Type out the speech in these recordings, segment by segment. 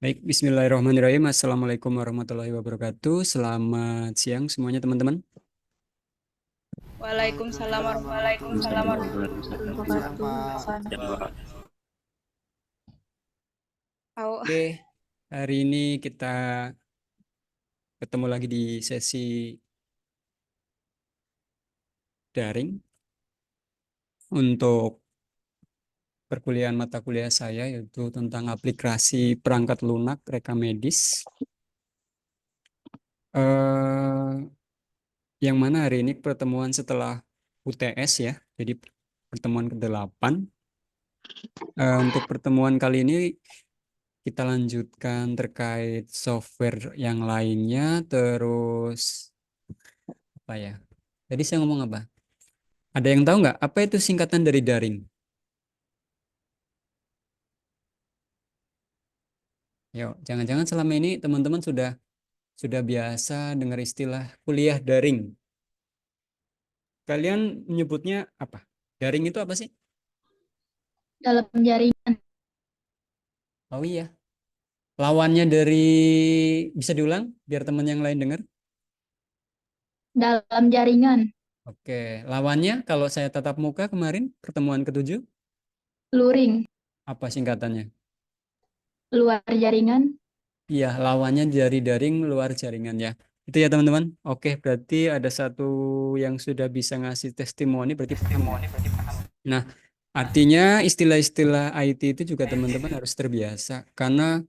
Baik, Bismillahirrahmanirrahim. Assalamualaikum warahmatullahi wabarakatuh. Selamat siang semuanya teman-teman. Waalaikumsalam Waalaikumsalam warahmatullahi warahmatullahi Siang, wabarakatuh. Pak. wabarakatuh. Au, Oke, hari ini kita ketemu lagi di sesi daring untuk perkuliahan mata kuliah saya yaitu tentang aplikasi perangkat lunak rekam medis. Eh, yang mana hari ini pertemuan setelah UTS ya, jadi pertemuan ke-8. Untuk pertemuan kali ini kita lanjutkan terkait software yang lainnya, terus apa ya? Tadi saya ngomong apa? Ada yang tahu nggak apa itu singkatan dari daring? Yo, jangan-jangan selama ini teman-teman sudah biasa dengar istilah kuliah daring. Kalian menyebutnya apa? Daring itu apa sih? Dalam jaringan, Oh iya, lawannya dari bisa diulang biar teman yang lain dengar. dalam jaringan, Oke, lawannya kalau saya tatap muka kemarin pertemuan ke-7 luring, apa singkatannya? luar jaringan, Iya, lawannya dari daring luar jaringan ya. Itu ya teman-teman. Oke, berarti ada satu yang sudah bisa ngasih testimoni, berarti paham ya. Nah, artinya istilah-istilah IT itu juga teman-teman harus terbiasa. Karena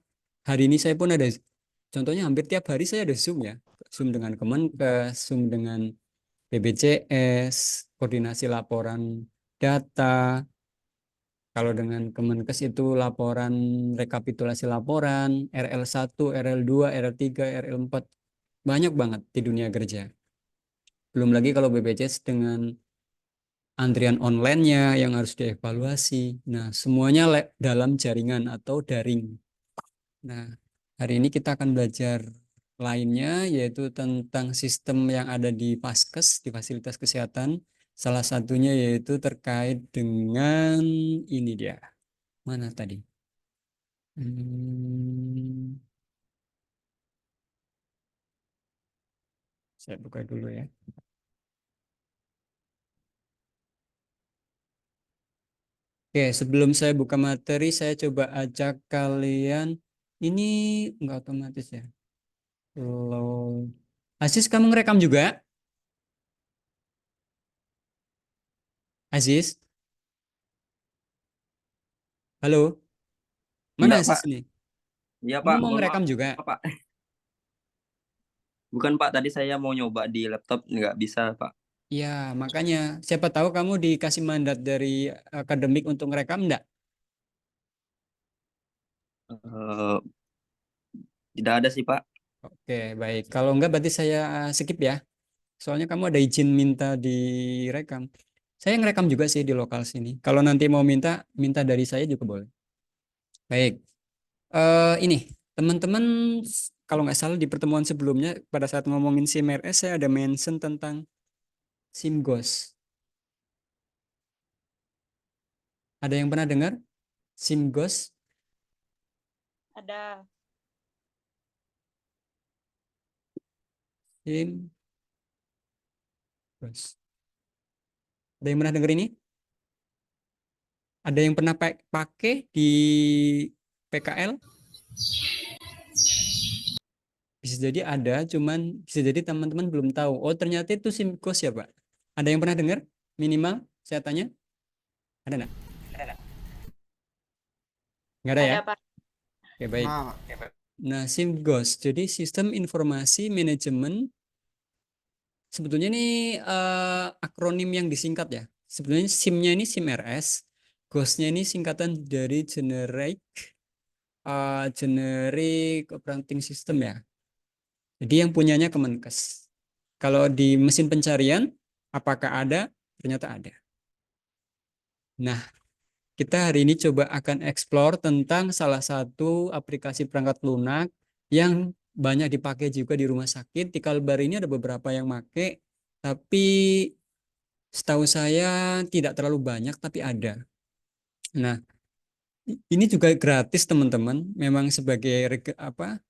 hari ini saya pun ada, contohnya hampir tiap hari saya ada Zoom ya. Zoom dengan Kemenkes, Zoom dengan BPJS, koordinasi laporan data. Kalau dengan Kemenkes itu laporan rekapitulasi laporan, RL1, RL2, RL3, RL4. Banyak banget di dunia kerja. Belum lagi kalau BPJS dengan antrian online-nya yang harus dievaluasi. Nah, semuanya dalam jaringan atau daring. Nah, hari ini kita akan belajar lainnya yaitu tentang sistem yang ada di Paskes, di fasilitas kesehatan. Salah satunya yaitu terkait dengan ini dia. Mana tadi? Hmm, saya buka dulu ya. Oke, sebelum saya buka materi, saya coba ajak kalian. Ini nggak otomatis ya. Low. Aziz, kamu ngerekam juga? Aziz, halo. Mana Enggak, Aziz Pak. ini? Iya, Kamu Pak. mau Mohon ngerekam maaf, juga? Pak. Bukan, Pak. Tadi saya mau nyoba di laptop. Nggak bisa, Pak. Ya, makanya siapa tahu kamu dikasih mandat dari akademik untuk ngerekam enggak? Eh, tidak ada sih, Pak. Oke, baik. Kalau enggak berarti saya skip ya. Soalnya kamu ada izin minta direkam. Saya ngerekam juga sih di lokal sini. Kalau nanti mau minta, minta dari saya juga boleh. Baik. Ini teman-teman kalau nggak salah di pertemuan sebelumnya pada saat ngomongin SIM-RS saya ada mention tentang SIM-GOS. Ada yang pernah dengar SIM-GOS? ada. SIM-GOS. Ada yang pernah dengar ini? Ada yang pernah pakai di PKL? Bisa jadi ada, cuman bisa jadi teman-teman belum tahu. Oh, ternyata itu SIM-GOS ya, Pak. Ada yang pernah dengar? Minimal, saya tanya. Ada nggak? Nggak ada ya? Ada, Pak. Oke, baik. nah, Nah, SIM-GOS, jadi Sistem Informasi Manajemen, sebetulnya ini akronim yang disingkat ya. Sebetulnya SIM-nya ini SIM-RS, GOS-nya ini singkatan dari Generic Operating System ya. Jadi yang punyanya Kemenkes. Kalau di mesin pencarian, apakah ada? Ternyata ada. Nah, kita hari ini coba akan explore tentang salah satu aplikasi perangkat lunak yang banyak dipakai juga di rumah sakit. Di Kalbar ini ada beberapa yang pakai, tapi setahu saya tidak terlalu banyak, tapi ada. Nah, Ini juga gratis teman-teman. Memang sebagai apa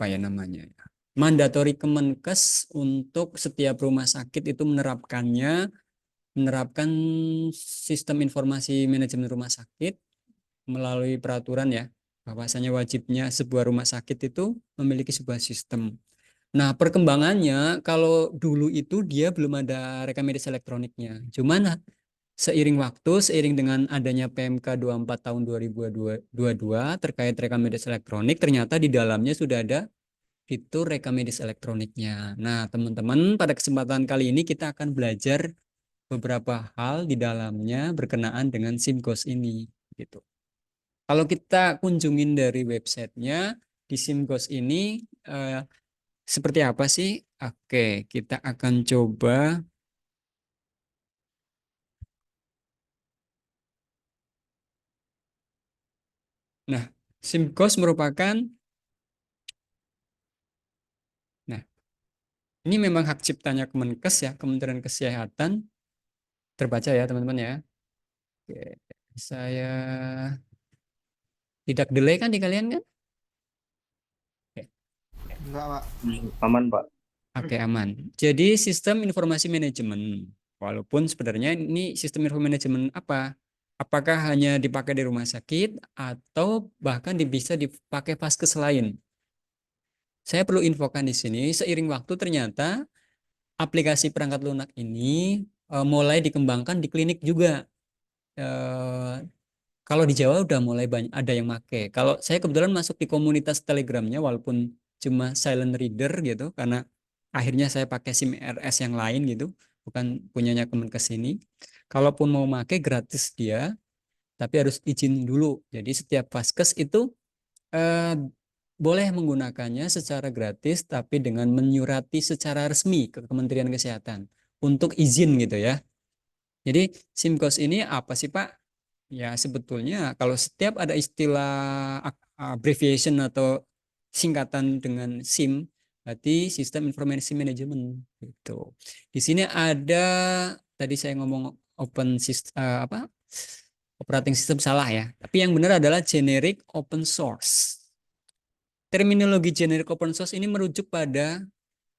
ya namanya ya, mandatory Kemenkes untuk setiap rumah sakit itu menerapkan sistem informasi manajemen rumah sakit melalui peraturan ya, bahwasanya wajibnya sebuah rumah sakit itu memiliki sebuah sistem. Nah, perkembangannya kalau dulu itu dia belum ada rekam medis elektroniknya. Cuman seiring waktu, seiring dengan adanya PMK 24 tahun 2022 terkait rekam medis elektronik, ternyata di dalamnya sudah ada fitur rekam medis elektroniknya. Nah, teman-teman, pada kesempatan kali ini kita akan belajar beberapa hal di dalamnya berkenaan dengan SIMGOS ini, gitu. Kalau kita kunjungin dari websitenya di SIMGOS ini seperti apa sih? Oke, kita akan coba. Nah, SIMGOS merupakan, nah, ini memang hak ciptanya Kemenkes ya, Kementerian Kesehatan. Terbaca ya, teman-teman ya. Oke, saya tidak delay kan di kalian kan? Oke, Enggak, Pak. Aman, Pak. oke, aman. Jadi sistem informasi manajemen. Walaupun sebenarnya ini sistem informasi manajemen apa? Apakah hanya dipakai di rumah sakit atau bahkan bisa dipakai vaskes lain? Saya perlu infokan di sini, seiring waktu ternyata aplikasi perangkat lunak ini mulai dikembangkan di klinik juga. Eh, Kalau di Jawa udah mulai banyak ada yang make. Kalau saya kebetulan masuk di komunitas Telegramnya walaupun cuma silent reader gitu karena akhirnya saya pakai SIM RS yang lain gitu, bukan punyanya Kemenkes ini. Kalaupun mau make gratis dia, tapi harus izin dulu. Jadi setiap vaskes itu eh, boleh menggunakannya secara gratis tapi dengan menyurati secara resmi ke Kementerian Kesehatan untuk izin gitu ya. Jadi SIMKOS ini apa sih Pak? Ya sebetulnya kalau setiap ada istilah abbreviation atau singkatan dengan SIM, berarti sistem informasi manajemen gitu. Di sini ada tadi saya ngomong open system apa? Operating system salah ya. Tapi yang benar adalah generic open source. Terminologi generic open source ini merujuk pada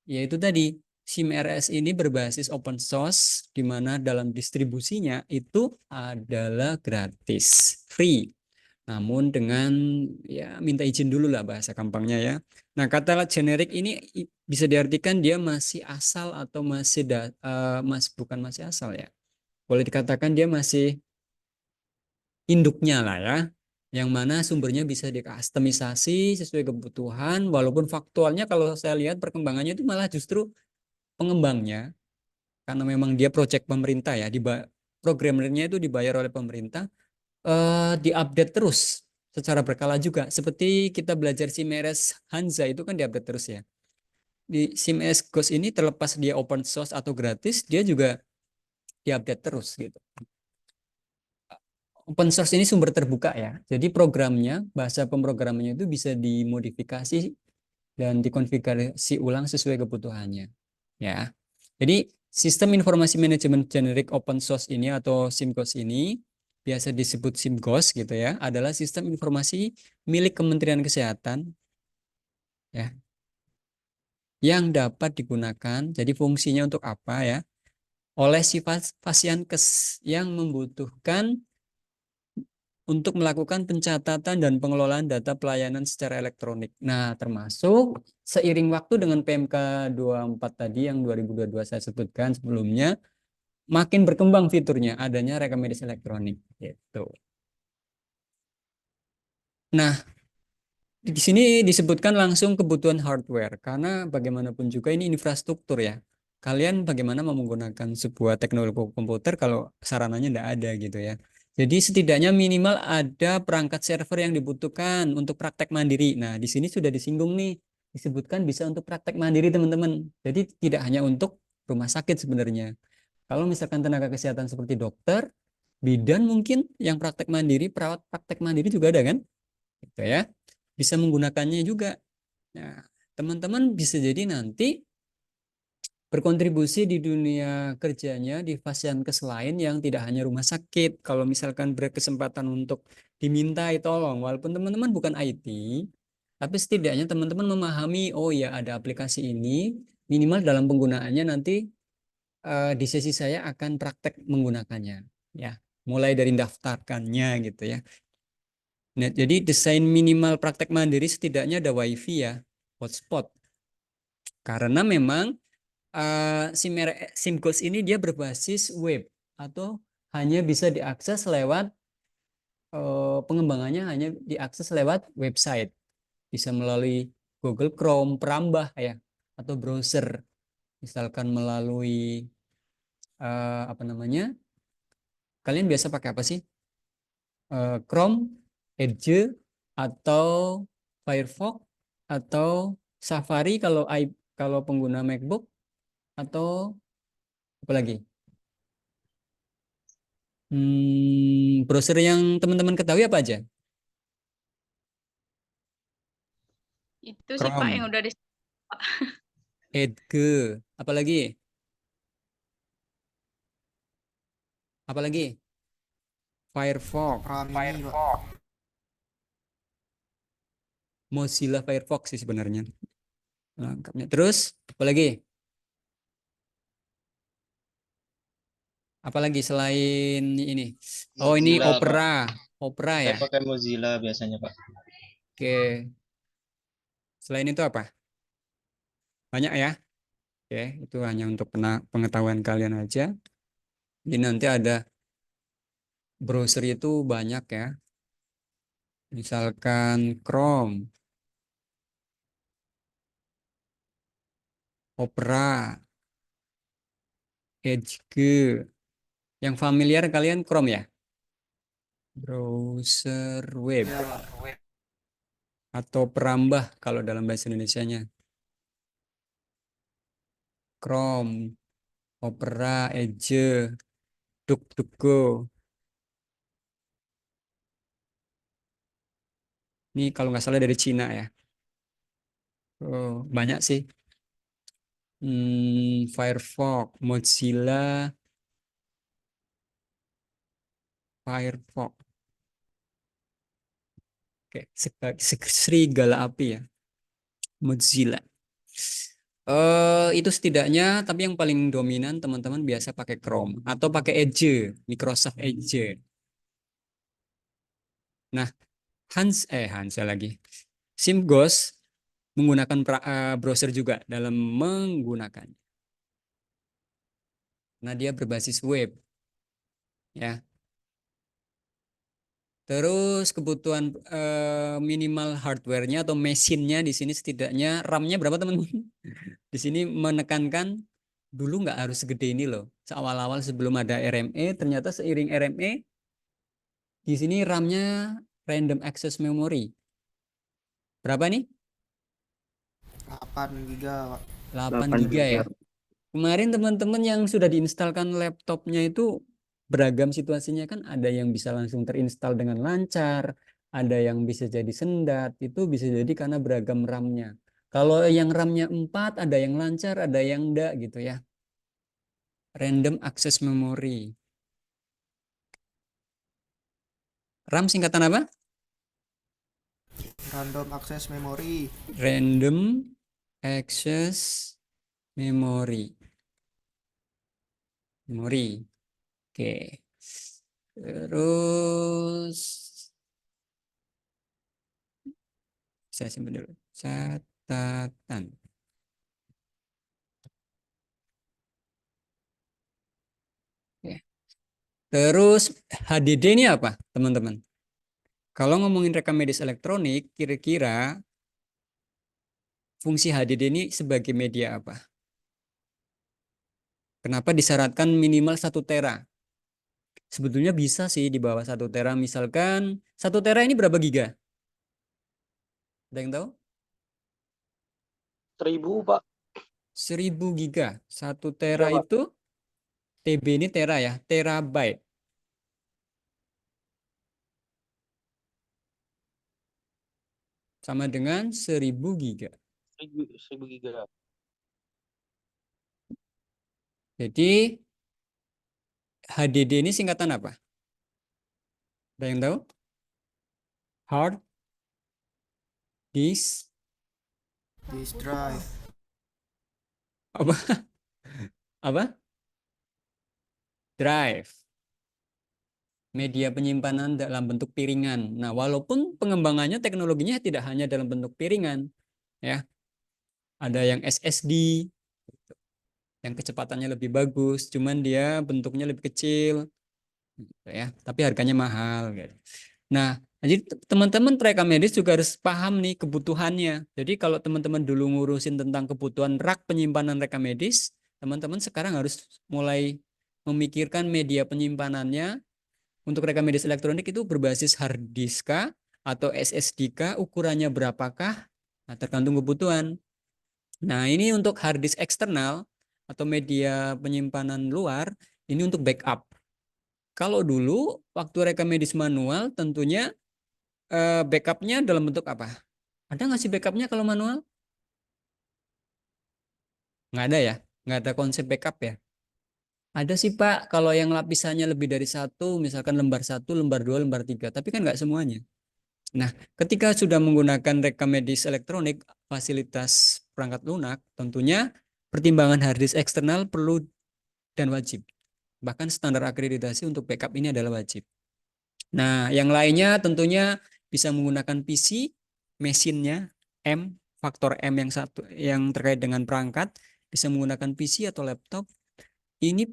yaitu tadi SIM RS ini berbasis open source di mana dalam distribusinya itu adalah gratis, free. Namun dengan ya minta izin dulu lah bahasa gampangnya ya. Nah, kata generik ini bisa diartikan dia masih asal atau bukan masih asal ya. Boleh dikatakan dia masih induknya lah ya. Yang mana sumbernya bisa dikustomisasi sesuai kebutuhan walaupun faktualnya kalau saya lihat perkembangannya itu malah justru pengembangnya karena memang dia proyek pemerintah ya, programmernya itu dibayar oleh pemerintah, diupdate terus secara berkala juga. Seperti kita belajar SIMRS Hanza itu kan diupdate terus ya. Di SIMRS Ghost ini terlepas dia open source atau gratis, dia juga diupdate terus gitu. Open source ini sumber terbuka ya. Jadi programnya, bahasa pemrogramannya itu bisa dimodifikasi dan dikonfigurasi ulang sesuai kebutuhannya. Ya. Jadi sistem informasi manajemen generik open source ini atau SIMGOS ini biasa disebut SIMGOS gitu ya, adalah sistem informasi milik Kementerian Kesehatan ya yang dapat digunakan. Jadi fungsinya untuk apa ya? Oleh si pasien yang membutuhkan untuk melakukan pencatatan dan pengelolaan data pelayanan secara elektronik. Nah, termasuk seiring waktu dengan PMK 24 tadi yang 2022 saya sebutkan sebelumnya, makin berkembang fiturnya adanya rekam medis elektronik gitu. Nah, di sini disebutkan langsung kebutuhan hardware karena bagaimanapun juga ini infrastruktur ya. Kalian bagaimana mau menggunakan sebuah teknologi komputer kalau sarananya tidak ada gitu ya. Jadi setidaknya minimal ada perangkat server yang dibutuhkan untuk praktek mandiri. Nah, di sini sudah disinggung nih, disebutkan bisa untuk praktek mandiri teman-teman. Jadi tidak hanya untuk rumah sakit sebenarnya. Kalau misalkan tenaga kesehatan seperti dokter, bidan mungkin yang praktek mandiri, perawat praktek mandiri juga ada kan? Gitu ya. Bisa menggunakannya juga. Nah, teman-teman bisa jadi nanti berkontribusi di dunia kerjanya di fasiankes lain yang tidak hanya rumah sakit. Kalau misalkan berkesempatan untuk dimintai tolong, walaupun teman-teman bukan IT, tapi setidaknya teman-teman memahami, oh ya ada aplikasi ini, minimal dalam penggunaannya nanti di sesi saya akan praktek menggunakannya, ya. Mulai dari daftarkannya gitu ya. Nah, jadi desain minimal praktek mandiri setidaknya ada WiFi ya, hotspot. Karena memang SimGhost ini dia berbasis web atau hanya bisa diakses lewat pengembangannya hanya diakses lewat website, bisa melalui Google Chrome, Perambah ya, atau browser, misalkan melalui apa namanya? Kalian biasa pakai apa sih? Chrome, Edge, atau Firefox, atau Safari kalau pengguna MacBook, atau apa lagi? Browser yang teman-teman ketahui apa aja? Itu sih Pak yang Chrome, udah di Edge, apalagi? Apalagi? Firefox, Opera Mini, Pak. Mozilla Firefox sih sebenarnya lengkapnya. Terus apalagi? Apalagi selain ini? Oh ini Mozilla, Pak. Opera, Opera Saya ya. pakai Mozilla biasanya, Pak. Oke. Selain itu apa? Banyak ya. Oke, itu hanya untuk pengetahuan kalian aja. Jadi nanti ada browser itu banyak ya. Misalkan Chrome, Opera, Edge. Yang familiar kalian Chrome ya? Browser web Iya, Pak. atau Perambah kalau dalam bahasa Indonesianya. Chrome, Opera, Edge, DuckDuckGo. Ini kalau nggak salah dari Cina ya. Oh, banyak sih. Firefox, Mozilla, Firefox. Oke, serigala api ya, Mozilla. Itu setidaknya, tapi yang paling dominan teman-teman biasa pakai Chrome atau pakai Edge, Microsoft Edge. Nah, Hansa lagi. SimGhost menggunakan browser juga dalam menggunakan. Nah, dia berbasis web, ya. Terus kebutuhan minimal hardware-nya atau mesinnya di sini setidaknya RAM-nya berapa teman-teman? Di sini menekankan dulu nggak harus segede ini loh. Seawal-awal sebelum ada RME, ternyata seiring RME di sini RAM-nya random access memory. Berapa nih? 8 giga, Pak. 8 8 giga ya. giga. Kemarin teman-teman yang sudah diinstalkan laptopnya itu beragam situasinya kan, ada yang bisa langsung terinstall dengan lancar, ada yang bisa jadi sendat, itu bisa jadi karena beragam RAM-nya. Kalau yang RAM-nya 4, ada yang lancar, ada yang enggak gitu ya. Random access memory. RAM singkatan apa? Random access memory. Random access memory. Memory. Oke. Terus saya simpan dulu. Catatan. Oke. Terus HDD ini apa, teman-teman? Kalau ngomongin rekam medis elektronik, kira-kira fungsi HDD ini sebagai media apa? Kenapa disyaratkan minimal 1 tera? Sebetulnya bisa sih di bawah 1 tera. Misalkan 1 tera ini berapa giga? Ada yang tahu? 1000 Pak. 1000 giga. 1 tera Iya Pak. itu, TB ini tera ya, terabyte. Sama dengan 1000 giga. 1000 giga. Jadi HDD ini singkatan apa? Ada yang tahu? Hard disk Disk drive. apa? Apa? Drive. Media penyimpanan dalam bentuk piringan. Nah, walaupun pengembangannya teknologinya tidak hanya dalam bentuk piringan, ya. Ada yang SSD yang kecepatannya lebih bagus, cuman dia bentuknya lebih kecil, gitu ya. Tapi harganya mahal, gitu. Nah, jadi teman-teman perekam medis juga harus paham nih kebutuhannya. Jadi kalau teman-teman dulu ngurusin tentang kebutuhan rak penyimpanan rekam medis, teman-teman sekarang harus mulai memikirkan media penyimpanannya untuk rekam medis elektronik itu berbasis hard disk kah atau SSD kah, ukurannya berapakah? Nah, tergantung kebutuhan. Nah, ini untuk hard disk eksternal atau media penyimpanan luar, ini untuk backup. Kalau dulu waktu rekam medis manual tentunya backupnya dalam bentuk apa? Ada nggak sih backupnya kalau manual? Nggak ada ya? Nggak ada konsep backup ya? Ada sih Pak, kalau yang lapisannya lebih dari satu, misalkan lembar satu, lembar dua, lembar tiga, tapi kan nggak semuanya. Nah, ketika sudah menggunakan rekam medis elektronik, fasilitas perangkat lunak, tentunya pertimbangan hard disk eksternal perlu dan wajib. Bahkan standar akreditasi untuk backup ini adalah wajib. Nah, yang lainnya tentunya bisa menggunakan PC, mesinnya M, faktor M yang satu yang terkait dengan perangkat, bisa menggunakan PC atau laptop. Ini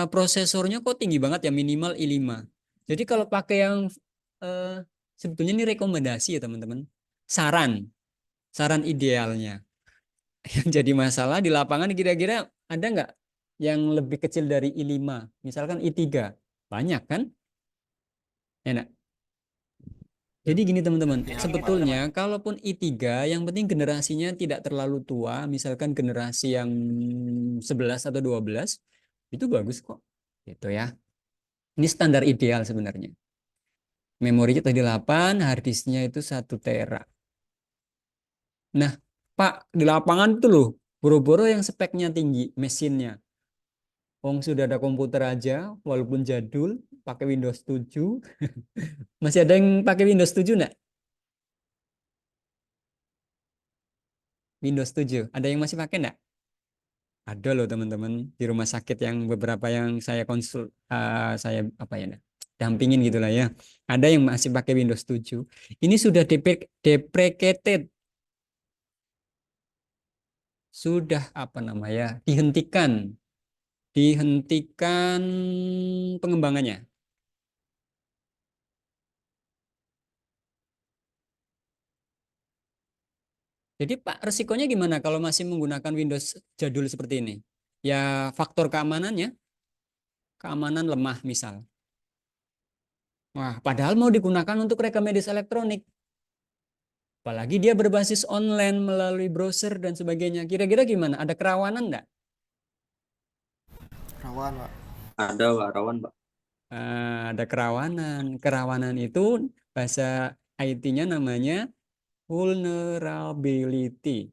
prosesornya kok tinggi banget ya, minimal i5. Jadi kalau pakai yang sebetulnya ini rekomendasi ya teman-teman. Saran, saran idealnya. Yang jadi masalah di lapangan kira-kira ada nggak yang lebih kecil dari i5? Misalkan i3. Banyak kan? Enak. Jadi gini teman-teman, Ya, sebetulnya kalaupun i3 yang penting generasinya tidak terlalu tua, misalkan generasi yang 11 atau 12, itu bagus kok. Gitu ya. Ini standar ideal sebenarnya. Memorinya tadi 8, hard disknya itu 1 tera. Nah, Pak, di lapangan itu loh, boro-boro yang speknya tinggi, mesinnya. Wong sudah ada komputer aja, walaupun jadul, pakai Windows 7. Masih ada yang pakai Windows 7 enggak? Windows 7. Ada yang masih pakai enggak? Ada loh teman-teman di rumah sakit yang beberapa yang saya saya apa ya, dampingin gitulah ya. Ada yang masih pakai Windows 7. Ini sudah deprecated, sudah apa namanya? Dihentikan pengembangannya. Jadi Pak, resikonya gimana kalau masih menggunakan Windows jadul seperti ini? Ya faktor keamanannya, keamanan lemah misal. Wah, padahal mau digunakan untuk rekam medis elektronik. Apalagi dia berbasis online melalui browser dan sebagainya. Kira-kira gimana? Ada kerawanan enggak? rawan, Pak. Ada Pak, rawan Pak. Ada kerawanan. Kerawanan itu bahasa IT-nya namanya vulnerability.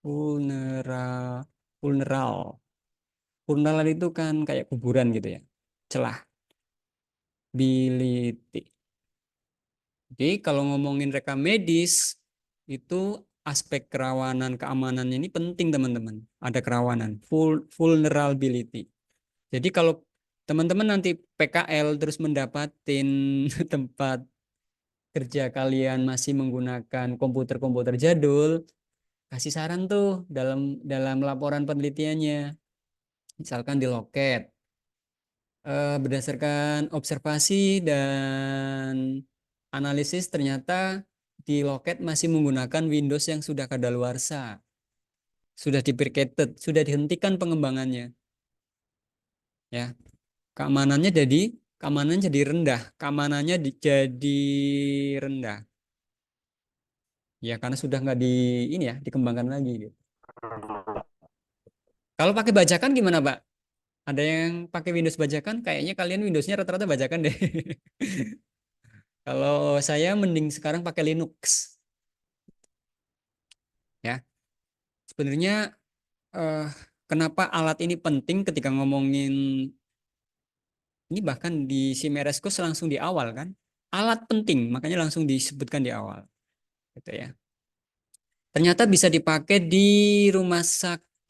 Vulneral, vulneral. Vulneral itu kan kayak kuburan gitu ya. Celah. Ability. Jadi kalau ngomongin rekam medis itu aspek kerawanan keamanannya ini penting teman-teman. Ada kerawanan, vulnerability. Jadi kalau teman-teman nanti PKL terus mendapatin tempat kerja kalian masih menggunakan komputer-komputer jadul, kasih saran tuh dalam dalam laporan penelitiannya. Misalkan di loket, berdasarkan observasi dan analisis ternyata di loket masih menggunakan Windows yang sudah kadaluarsa, sudah deprecated, sudah dihentikan pengembangannya. Ya, keamanannya jadi rendah, jadi rendah. Ya karena sudah nggak ini ya dikembangkan lagi gitu. Kalau pakai bajakan gimana, Pak? Ada yang pakai Windows bajakan? Kayaknya kalian Windowsnya rata-rata bajakan deh. Kalau saya mending sekarang pakai Linux. Ya, sebenarnya eh, kenapa alat ini penting ketika ngomongin ini, bahkan di Simerescos langsung di awal kan. Alat penting, makanya langsung disebutkan di awal. Gitu ya. Ternyata bisa dipakai di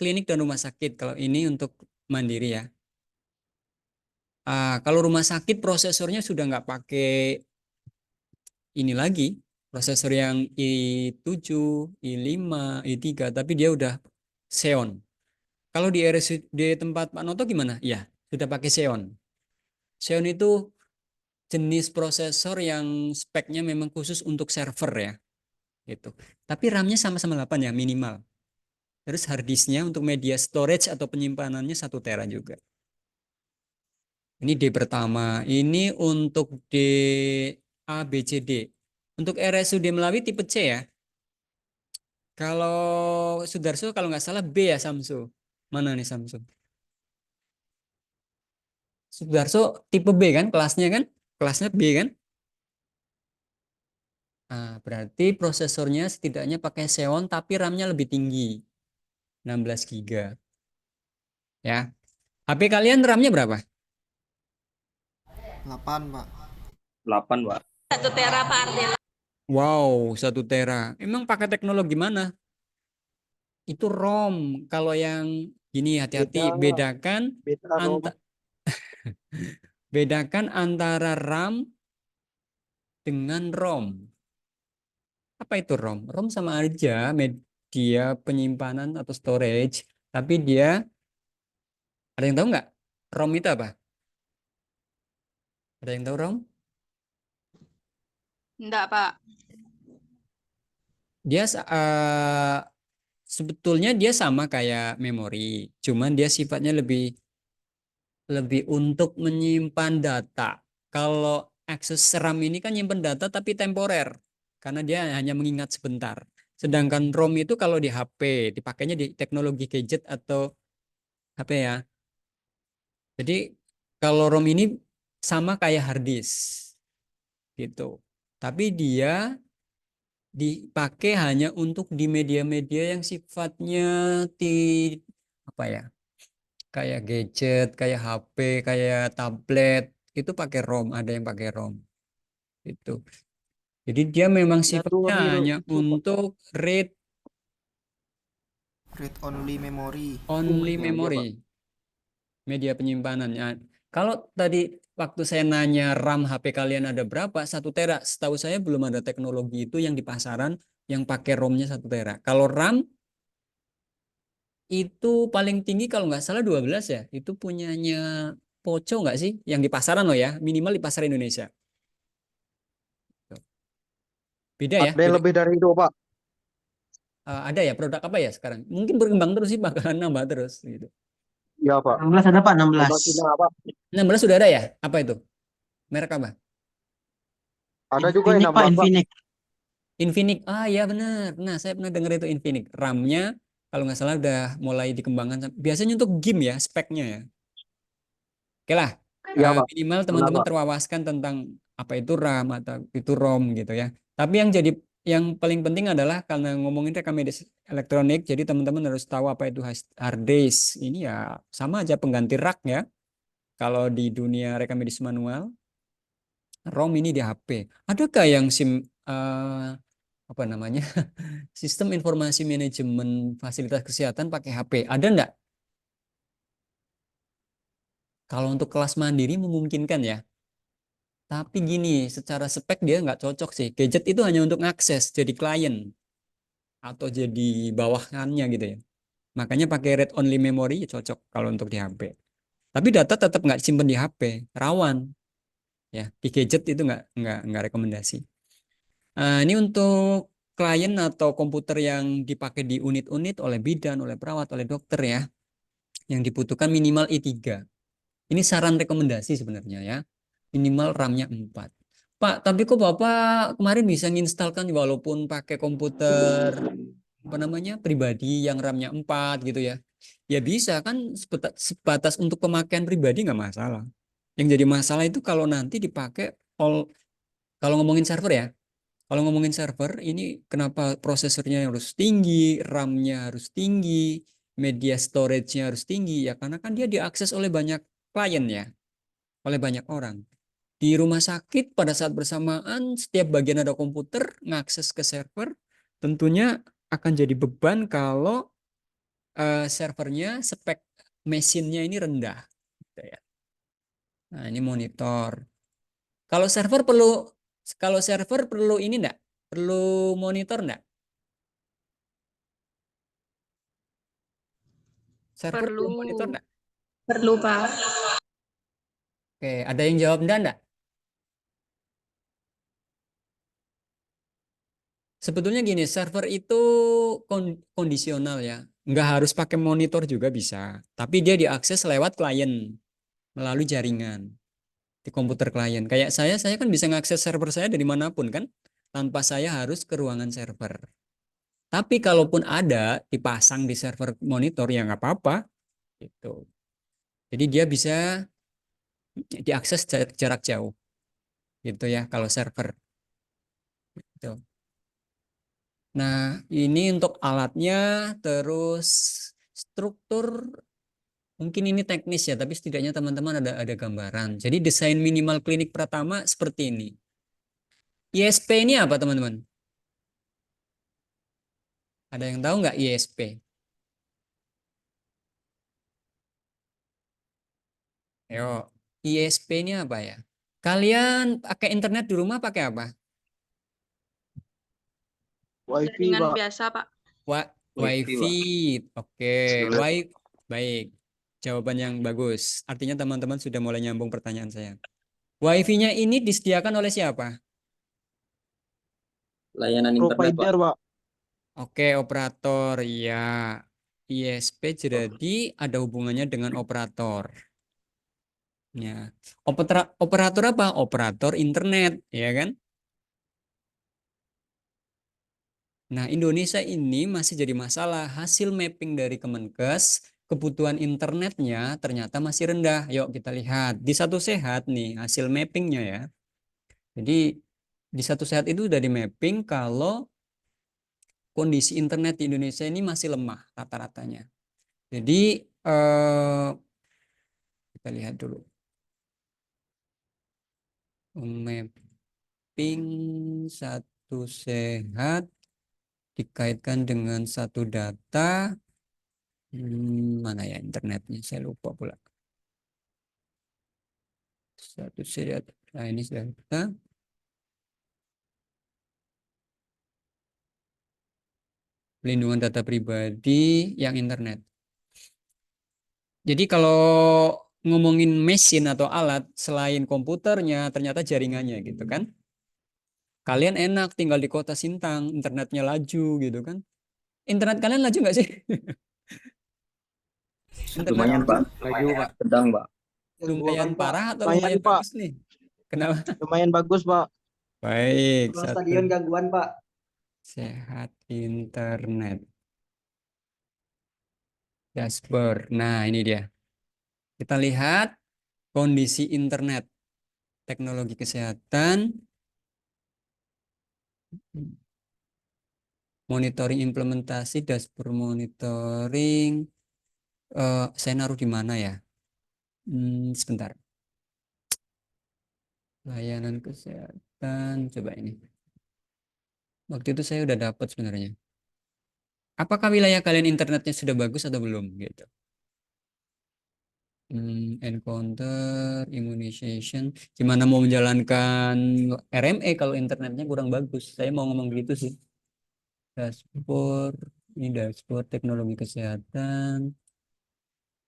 klinik dan rumah sakit. Kalau ini untuk mandiri ya. Kalau rumah sakit prosesornya sudah nggak pakai ini lagi. Prosesor yang i7, i5, i3, tapi dia udah Xeon. Kalau di RSUD tempat Pak Noto gimana? Ya, sudah pakai Xeon. Xeon itu jenis prosesor yang speknya memang khusus untuk server ya. Gitu. Tapi RAM-nya sama-sama 8 ya minimal. Terus hard disk-nya untuk media storage atau penyimpanannya 1 tera juga. Ini D pertama. Ini untuk D A, B, C, D. Untuk RSUD Melawi tipe C ya. Kalau Sudarso kalau nggak salah B ya Samsu. Mana nih Samsu? Sudarso tipe B kan kelasnya kan? Kelasnya B kan? Berarti prosesornya setidaknya pakai Xeon tapi RAM-nya lebih tinggi. 16 GB. Ya. HP kalian RAM-nya berapa? 8, Pak. 8, Pak. Wow, 1 tera. Emang pakai teknologi mana? Itu ROM. Kalau yang gini hati-hati, bedakan antara RAM dengan ROM. Apa itu ROM? ROM sama aja media penyimpanan atau storage, tapi dia ada yang tahu nggak? ROM itu apa? Ada yang tahu ROM? Enggak, Pak. Dia sebetulnya dia sama kayak memori, cuman dia sifatnya lebih untuk menyimpan data. Kalau akses RAM ini kan nyimpan data tapi temporer, karena dia hanya mengingat sebentar. Sedangkan ROM itu kalau di HP, dipakainya di teknologi gadget atau HP ya. Jadi kalau ROM ini sama kayak hard disk gitu. Tapi dia dipakai hanya untuk di media-media yang sifatnya di apa ya? Kayak gadget, kayak HP, kayak tablet, itu pakai ROM, ada yang pakai ROM. Itu. Jadi dia memang sifatnya hanya untuk read Read only memory. only memory, media penyimpanannya. Kalau tadi waktu saya nanya RAM HP kalian ada berapa? 1 tera. Setahu saya belum ada teknologi itu yang di pasaran yang pakai ROM-nya 1 tera. Kalau RAM itu paling tinggi kalau nggak salah 12 ya. Itu punyanya Poco nggak sih? Yang di pasaran loh ya. Minimal di pasar Indonesia. Beda ya. Ada yang lebih dari itu, Pak. Ada ya produk apa ya sekarang? Mungkin berkembang terus sih, bakalan nambah terus gitu. Iya, Pak. 16 ada Pak, 16. Lokasinya apa? 16 sudah ada ya? Apa itu? Merek apa? Ada juga yang Infinix Pak, 16, Pak. Infinix. Infinix. Ya benar. Nah, saya pernah dengar itu Infinix. RAM-nya kalau nggak salah udah mulai dikembangkan. Biasanya untuk game ya, speknya ya. Oke lah. Iya, Pak. Minimal Benar, teman-teman Pak. terwawaskan tentang apa itu RAM atau itu ROM gitu ya. Tapi yang paling penting adalah karena ngomongin rekam medis elektronik, jadi teman-teman harus tahu apa itu hard disk. Ini ya sama aja pengganti rak ya. Kalau di dunia rekam medis manual, ROM ini di HP. Adakah yang apa namanya sistem informasi manajemen fasilitas kesehatan pakai HP? Ada enggak? Kalau untuk kelas mandiri memungkinkan ya. Tapi gini, secara spek dia nggak cocok sih. Gadget itu hanya untuk akses jadi klien atau jadi bawahannya gitu ya. Makanya pakai read only memory ya cocok kalau untuk di HP. Tapi data tetap nggak simpen di HP, rawan ya. Di gadget itu nggak rekomendasi. Ini untuk klien atau komputer yang dipakai di unit-unit oleh bidan, oleh perawat, oleh dokter ya. Yang dibutuhkan minimal i3. Ini saran rekomendasi sebenarnya ya. Minimal RAM-nya 4. Pak, tapi kok Bapak kemarin bisa menginstalkan walaupun pakai komputer apa namanya pribadi yang RAM-nya 4 gitu ya. Ya bisa kan sebatas untuk pemakaian pribadi nggak masalah. Yang jadi masalah itu kalau nanti dipakai kalau ngomongin server ya. Kalau ngomongin server ini kenapa prosesornya harus tinggi, RAM-nya harus tinggi, media storage-nya harus tinggi ya karena kan dia diakses oleh banyak klien ya, oleh banyak orang. Di rumah sakit pada saat bersamaan setiap bagian ada komputer ngakses ke server, tentunya akan jadi beban kalau servernya spek mesinnya ini rendah. Gitu ya. Nah, ini monitor. Kalau server perlu ini enggak? Perlu monitor enggak? Server perlu Perlu. monitor enggak? Perlu, Pak. Oke, ada yang jawab enggak? Sebetulnya gini, server itu kondisional ya. Nggak harus pakai monitor juga bisa. Tapi dia diakses lewat klien, melalui jaringan di komputer klien. Kayak saya kan bisa ngakses server saya dari manapun kan, tanpa saya harus ke ruangan server. Tapi kalaupun ada dipasang di server monitor ya nggak apa-apa gitu. Jadi dia bisa diakses jarak jauh gitu ya kalau server. Gitu. Nah, ini untuk alatnya, terus struktur mungkin ini teknis ya, tapi setidaknya teman-teman ada gambaran. Jadi desain minimal klinik pertama seperti ini. ISP ini apa teman-teman? Ada yang tahu nggak ISP? Ayo, ISP ini apa ya? Kalian pakai internet di rumah pakai apa? Wifi, Jaringan Pak. biasa, Pak. Wifi, WiFi. Pak. Oke, baik. Jawaban yang bagus. Artinya teman-teman sudah mulai nyambung pertanyaan saya. WiFi-nya ini disediakan oleh siapa? Layanan internet, Pak. Provider, Pak. Oke, operator. Ya, ISP jadi ada hubungannya dengan operator. Ya, operator apa? Operator internet, ya kan? Nah, Indonesia ini masih jadi masalah. Hasil mapping dari Kemenkes, kebutuhan internetnya ternyata masih rendah. Yuk kita lihat. Di Satu Sehat nih, hasil mappingnya ya. Jadi, di Satu Sehat itu udah di mapping kalau kondisi internet di Indonesia ini masih lemah rata-ratanya. Jadi, kita lihat dulu. Mapping Satu Sehat dikaitkan dengan satu data. Mana ya internetnya? Saya lupa pula. Satu Sehat. Nah, ini sudah kita. Pelindungan data pribadi yang internet. Jadi kalau ngomongin mesin atau alat selain komputernya, ternyata jaringannya gitu kan. Kalian enak tinggal di kota Sintang, internetnya laju gitu kan. Internet kalian laju nggak sih? Internet Lumayan, Pak. Laju, Pak. Sedang, Pak. lumayan parah atau Lumayan, lumayan Pak. bagus nih? Kenapa? Lumayan bagus, Pak. Baik, Stadion gangguan, Pak. Sehat internet. Dashboard. Nah, ini dia. Kita lihat kondisi internet, teknologi kesehatan, monitoring implementasi, dashboard monitoring. Saya naruh di mana ya? Sebentar. Layanan kesehatan, coba ini. Waktu itu saya udah dapat sebenarnya. Apakah wilayah kalian internetnya sudah bagus atau belum? Gitu. Encounter, immunization. Gimana mau menjalankan RME kalau internetnya kurang bagus? Saya mau ngomong gitu sih. Dashboard, ini dashboard teknologi kesehatan.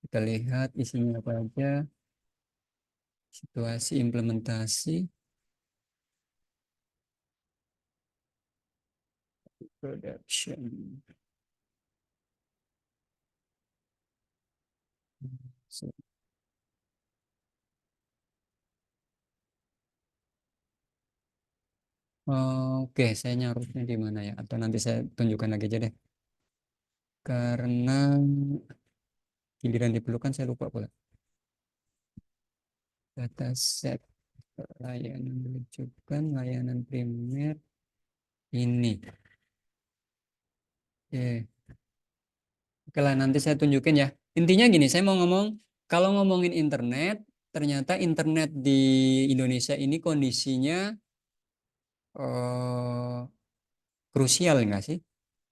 Kita lihat isinya apa aja. Situasi implementasi. Production. Oke, saya nyaruhnya di mana ya? Atau nanti saya tunjukkan lagi aja deh. Karena giliran diperlukan saya lupa pula. Dataset layanan rujukan, layanan primer ini. Oke. Oke lah, nanti saya tunjukin ya. Intinya gini, saya mau ngomong, kalau ngomongin internet, ternyata internet di Indonesia ini kondisinya eh, krusial enggak sih?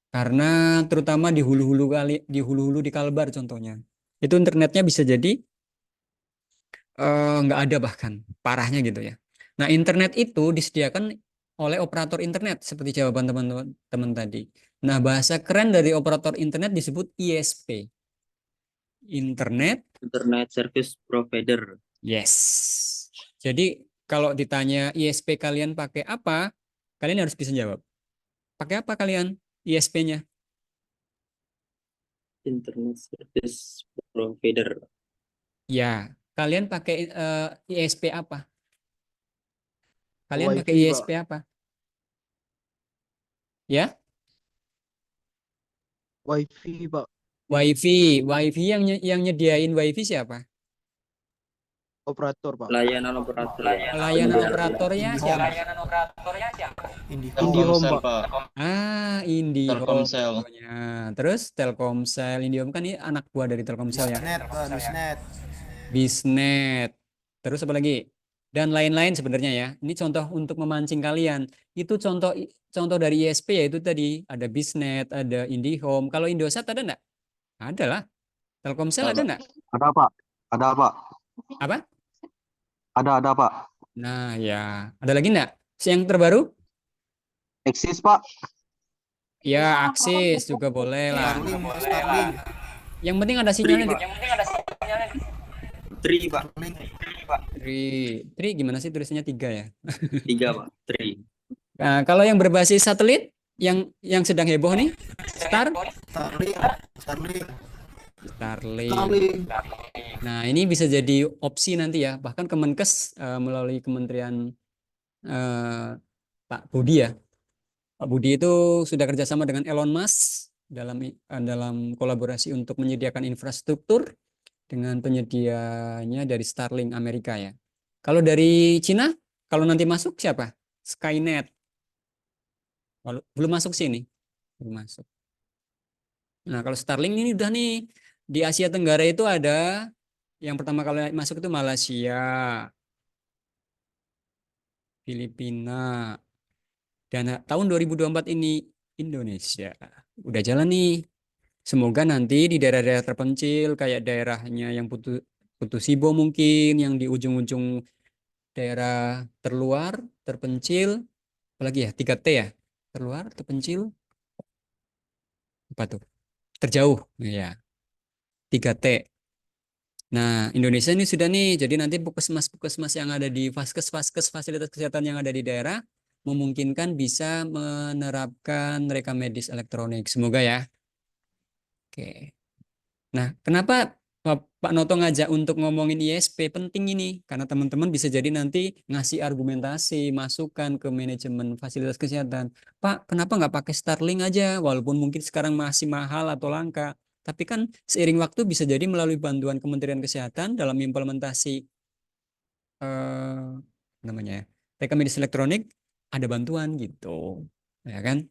Karena terutama di hulu-hulu di Kalbar contohnya. Itu internetnya bisa jadi nggak ada bahkan, parahnya gitu ya. Nah, internet itu disediakan oleh operator internet seperti jawaban teman-teman tadi. Nah, bahasa keren dari operator internet disebut ISP. Internet. Internet Service Provider. Yes. Jadi kalau ditanya ISP kalian pakai apa, kalian harus bisa jawab. Pakai apa kalian ISP-nya? Internet Service Provider. Ya, kalian pakai ISP apa? Kalian pakai Wifi, ISP apa? Ya, Wifi, Pak. WiFi yang nyediain WiFi siapa? Operator, Pak. Layanan operator. Layanan operatornya siapa? IndiHome, Telkomsel, Pak. Pak. IndiHome Telkomsel. contohnya. Terus Telkomsel, IndiHome kan ini anak buah dari Telkomsel ya. Bisnet, Pak, bisnet. Bisnet. Terus apa lagi? Dan lain-lain sebenarnya ya. Ini contoh untuk memancing kalian. Itu contoh dari ISP yaitu tadi ada Bisnet, ada IndiHome. Kalau Indosat ada enggak? Ada lah. Telkomsel ada enggak? Ada Pak, ada Pak, Apa? ada Pak. Nah, ya. Ada lagi enggak? Yang terbaru? Eksis Pak, Ya, Aksis juga boleh lah. Starlink, Pak, Starlink. Yang penting ada sinyalnya. Dik. Tri, Pak. Tri gimana sih tulisannya 3 ya? 3, Pak. Tri. Nah, kalau yang berbasis satelit yang sedang heboh nih, Starlink, Starlink. Starlink. Nah, ini bisa jadi opsi nanti ya. Bahkan Kemenkes melalui Kementerian Pak Budi ya. Pak Budi itu sudah kerjasama dengan Elon Musk dalam kolaborasi untuk menyediakan infrastruktur dengan penyedianya dari Starlink Amerika ya. Kalau dari Cina, kalau nanti masuk siapa? Skynet. Belum masuk sini, belum masuk. Nah, kalau Starlink ini udah nih di Asia Tenggara itu ada yang pertama kali masuk itu Malaysia, Filipina, dan tahun 2024 ini Indonesia. Udah jalan nih. Semoga nanti di daerah-daerah terpencil kayak daerahnya yang Putus Sibo mungkin, yang di ujung-ujung daerah terluar, terpencil, apalagi ya 3T ya, terluar, terpencil, apa tuh? Terjauh, ya 3T. Nah, Indonesia ini sudah nih, jadi nanti puskesmas yang ada di vaskes fasilitas kesehatan yang ada di daerah memungkinkan bisa menerapkan rekam medis elektronik. Semoga ya. Oke. Nah, kenapa Pak Noto ngajak untuk ngomongin ISP penting ini? Karena teman-teman bisa jadi nanti ngasih argumentasi, masukan ke manajemen fasilitas kesehatan. Pak, kenapa nggak pakai Starlink aja? Walaupun mungkin sekarang masih mahal atau langka. Tapi kan seiring waktu bisa jadi melalui bantuan Kementerian Kesehatan dalam implementasi namanya ya, rekam medis elektronik ada bantuan gitu. Ya kan?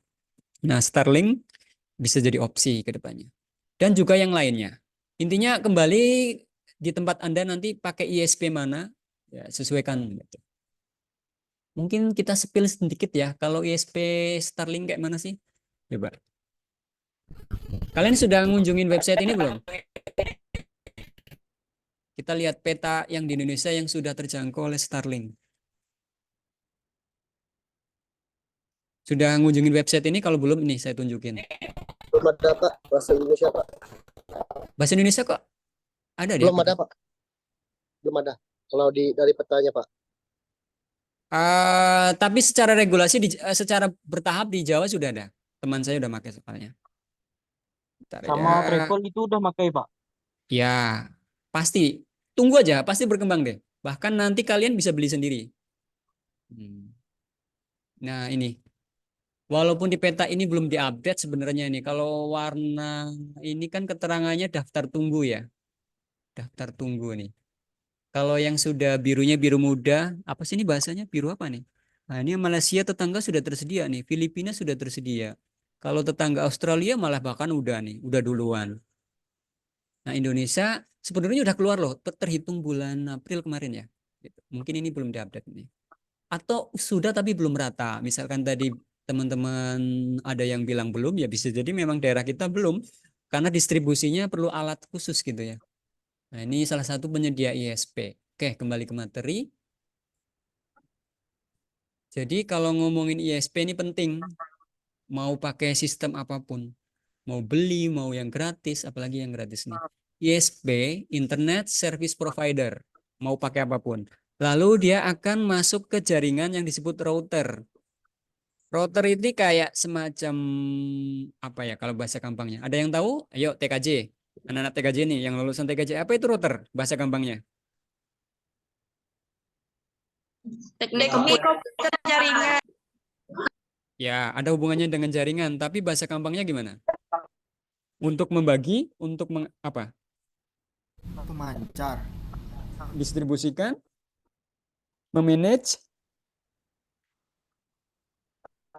Nah, Starlink bisa jadi opsi ke depannya. Dan juga yang lainnya. Intinya kembali di tempat Anda nanti pakai ISP mana, ya sesuaikan gitu. Mungkin kita spill sedikit ya, kalau ISP Starlink kayak mana sih? Coba. Kalian sudah ngunjungin website ini belum? Kita lihat peta yang di Indonesia yang sudah terjangkau oleh Starlink. Sudah ngunjungin website ini? Kalau belum, ini saya tunjukin. Belum ada Pak, bahasa Indonesia Pak. Bahasa Indonesia kok ada di Belum ada Pak. Belum ada. Kalau dari petanya Pak. Tapi secara regulasi, secara bertahap di Jawa sudah ada. Teman saya udah pakai soalnya. Bentar Sama ya. travel itu udah pakai, Pak. Ya, pasti. Tunggu aja, pasti berkembang deh. Bahkan nanti kalian bisa beli sendiri. Nah, ini. Walaupun di peta ini belum diupdate sebenarnya ini. Kalau warna ini kan keterangannya daftar tunggu ya. Daftar tunggu nih. Kalau yang sudah birunya biru muda, apa sih ini bahasanya? Biru apa nih? Nah, ini Malaysia tetangga sudah tersedia nih. Filipina sudah tersedia. Kalau tetangga Australia malah bahkan udah nih, udah duluan. Nah, Indonesia sebenarnya udah keluar loh, terhitung bulan April kemarin ya. Gitu. Mungkin ini belum diupdate nih. Atau sudah tapi belum rata. Misalkan tadi teman-teman ada yang bilang belum, ya bisa jadi memang daerah kita belum, karena distribusinya perlu alat khusus gitu ya. Nah, ini salah satu penyedia ISP. Oke, kembali ke materi. Jadi kalau ngomongin ISP ini penting, mau pakai sistem apapun, mau beli, mau yang gratis, apalagi yang gratis nih. ISP, Internet Service Provider, mau pakai apapun. Lalu dia akan masuk ke jaringan yang disebut router. Router ini kayak semacam apa ya kalau bahasa gampangnya? Ada yang tahu? Ayo TKJ. Anak-anak TKJ nih yang lulusan TKJ. Apa itu router bahasa gampangnya? Teknik komputer jaringan. Ya, ada hubungannya dengan jaringan, tapi bahasa gampangnya gimana? Untuk membagi, untuk apa? Pemancar. Distribusikan, memanage.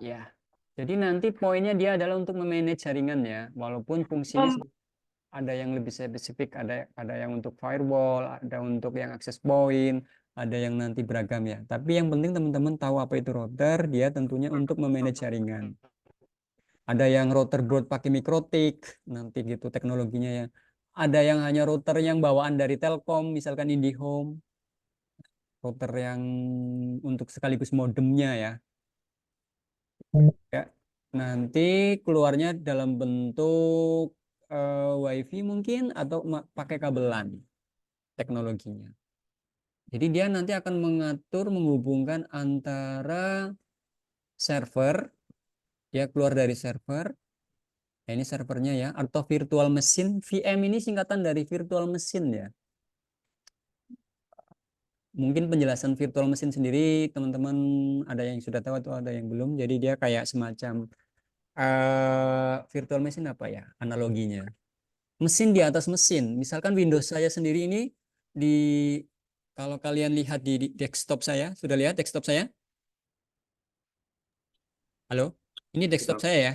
Ya. Jadi nanti poinnya dia adalah untuk memanage jaringan ya, walaupun fungsinya ada yang lebih spesifik, ada yang untuk firewall, ada untuk yang access point, ada yang nanti beragam ya. Tapi yang penting teman-teman tahu apa itu router, dia tentunya untuk memanage jaringan. Ada yang router board pakai mikrotik, nanti gitu teknologinya ya. Ada yang hanya router yang bawaan dari Telkom, misalkan IndiHome. Router yang untuk sekaligus modemnya ya. Ya, nanti keluarnya dalam bentuk WiFi mungkin atau pakai kabelan teknologinya. Jadi dia nanti akan mengatur, menghubungkan antara server, ya keluar dari server. Nah, ini servernya ya, atau virtual machine. VM ini singkatan dari virtual machine ya. Mungkin penjelasan virtual machine sendiri teman-teman ada yang sudah tahu atau ada yang belum. Jadi dia kayak semacam virtual machine apa ya analoginya? Mesin di atas mesin. Misalkan Windows saya sendiri ini di kalau kalian lihat di desktop saya, sudah lihat desktop saya? Halo? Ini desktop saya ya.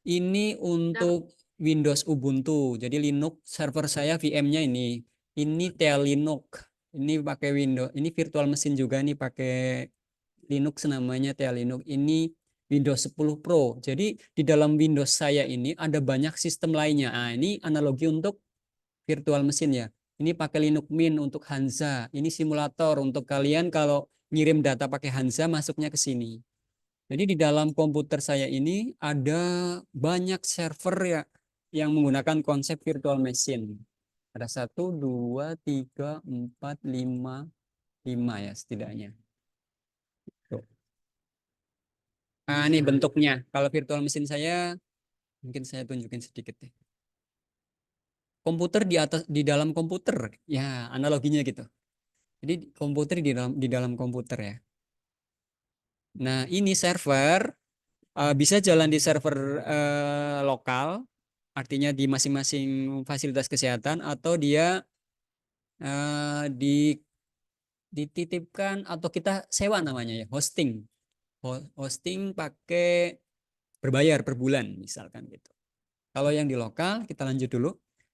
Ini untuk Windows Ubuntu. Jadi Linux server saya VM-nya ini. Ini Linux. Ini pakai Windows. Ini virtual machine juga nih pakai Linux namanya Linux. Ini Windows 10 Pro. Jadi di dalam Windows saya ini ada banyak sistem lainnya. Nah, ini analogi untuk virtual machine ya. Ini pakai Linux Mint untuk Hansa. Ini simulator untuk kalian kalau ngirim data pakai Hansa masuknya ke sini. Jadi di dalam komputer saya ini ada banyak server ya yang menggunakan konsep virtual machine. Ada 1, 2, 3, 4, 5, 5 ya setidaknya. Tuh. Nah, ini bentuknya. Kalau virtual machine saya mungkin saya tunjukin sedikit deh. Komputer di dalam komputer. Ya, analoginya gitu. Jadi komputer di dalam komputer ya. Nah, ini server bisa jalan di server lokal, artinya di masing-masing fasilitas kesehatan, atau dia dititipkan atau kita sewa namanya ya, hosting. Hosting pakai berbayar per bulan misalkan gitu. Kalau yang di lokal, kita lanjut dulu.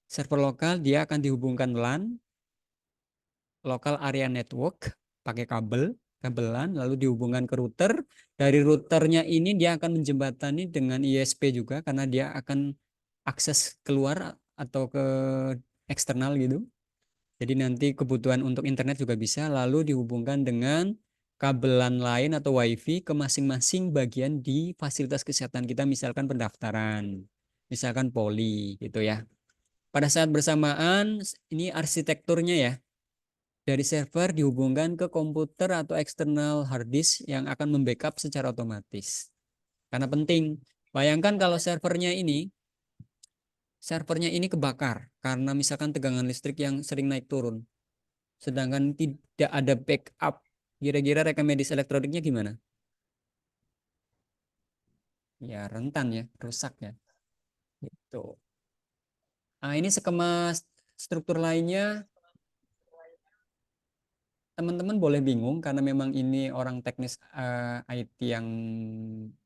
Server lokal dia akan dihubungkan LAN, local area network, pakai kabelan, lalu dihubungkan ke router. Dari routernya ini dia akan menjembatani dengan ISP juga, karena dia akan akses keluar atau ke eksternal gitu. Jadi nanti kebutuhan untuk internet juga bisa, lalu dihubungkan dengan kabelan lain atau WiFi ke masing-masing bagian di fasilitas kesehatan kita, misalkan pendaftaran, misalkan poli gitu ya. Pada saat bersamaan, ini arsitekturnya ya. Dari server dihubungkan ke komputer atau eksternal hard disk yang akan membackup secara otomatis. Karena penting, bayangkan kalau servernya ini kebakar karena misalkan tegangan listrik yang sering naik turun. Sedangkan tidak ada backup, kira-kira rekam medis elektroniknya gimana? Ya rentan ya, rusak ya. Gitu. Nah, ini skema struktur lainnya. Teman-teman boleh bingung karena memang ini orang teknis IT yang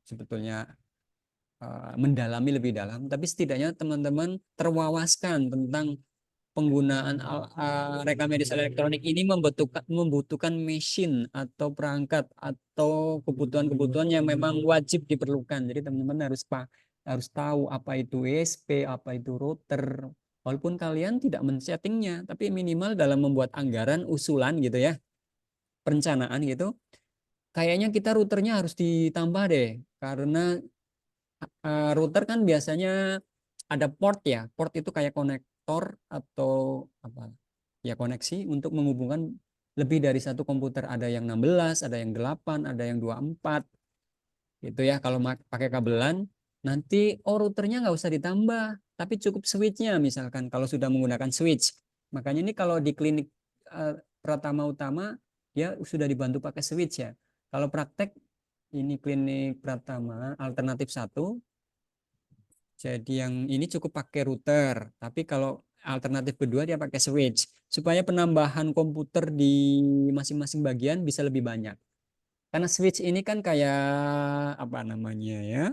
sebetulnya mendalami lebih dalam, tapi setidaknya teman-teman terwawaskan tentang penggunaan rekam medis elektronik ini membutuhkan mesin atau perangkat atau kebutuhan-kebutuhan yang memang wajib diperlukan. Jadi teman-teman harus tahu apa itu ESP, apa itu router. Walaupun kalian tidak men-settingnya, tapi minimal dalam membuat anggaran usulan gitu ya, perencanaan gitu, kayaknya kita routernya harus ditambah deh, karena router kan biasanya ada port ya. Port itu kayak konektor atau apa? Ya koneksi untuk menghubungkan lebih dari satu komputer. Ada yang 16, ada yang 8, ada yang 24. Gitu ya. Kalau pakai kabelan, nanti routernya nggak usah ditambah, tapi cukup switchnya misalkan kalau sudah menggunakan switch. Makanya ini kalau di klinik Pratama Utama dia sudah dibantu pakai switch ya. Kalau praktek ini klinik Pratama alternatif 1. Jadi yang ini cukup pakai router, tapi kalau alternatif kedua dia pakai switch supaya penambahan komputer di masing-masing bagian bisa lebih banyak. Karena switch ini kan kayak apa namanya ya?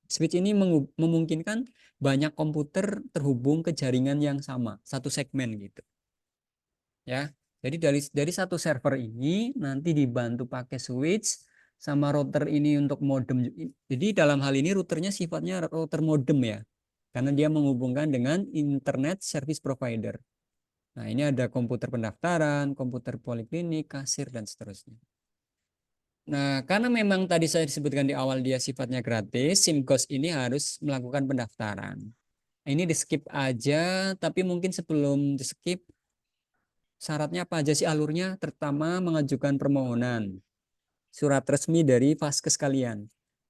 Switch ini memungkinkan banyak komputer terhubung ke jaringan yang sama, satu segmen gitu. Ya. Jadi dari satu server ini nanti dibantu pakai switch sama router ini untuk modem. Jadi dalam hal ini routernya sifatnya router modem ya. Karena dia menghubungkan dengan internet service provider. Nah, ini ada komputer pendaftaran, komputer poliklinik, kasir dan seterusnya. Nah, karena memang tadi saya disebutkan di awal dia sifatnya gratis, SIMKOS ini harus melakukan pendaftaran. Ini di skip aja, tapi mungkin sebelum di skip syaratnya apa aja sih alurnya? Pertama mengajukan permohonan. Surat resmi dari Vaskes kalian.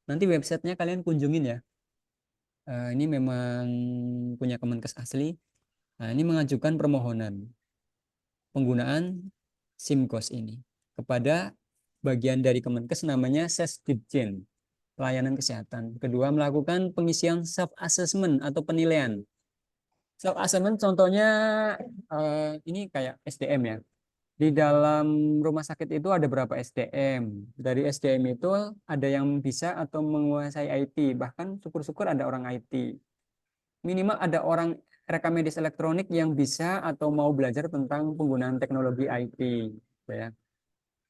Nanti websitenya kalian kunjungin ya. Ini memang punya Kemenkes asli. Nah, ini mengajukan permohonan penggunaan SIMKOS ini kepada bagian dari Kemenkes namanya Sesditjen, pelayanan kesehatan. Kedua, melakukan pengisian self assessment atau penilaian. Self assessment contohnya ini kayak SDM ya. Di dalam rumah sakit itu ada berapa SDM. Dari SDM itu ada yang bisa atau menguasai IT. Bahkan syukur-syukur ada orang IT. Minimal ada orang rekam medis elektronik yang bisa atau mau belajar tentang penggunaan teknologi IT. Ya.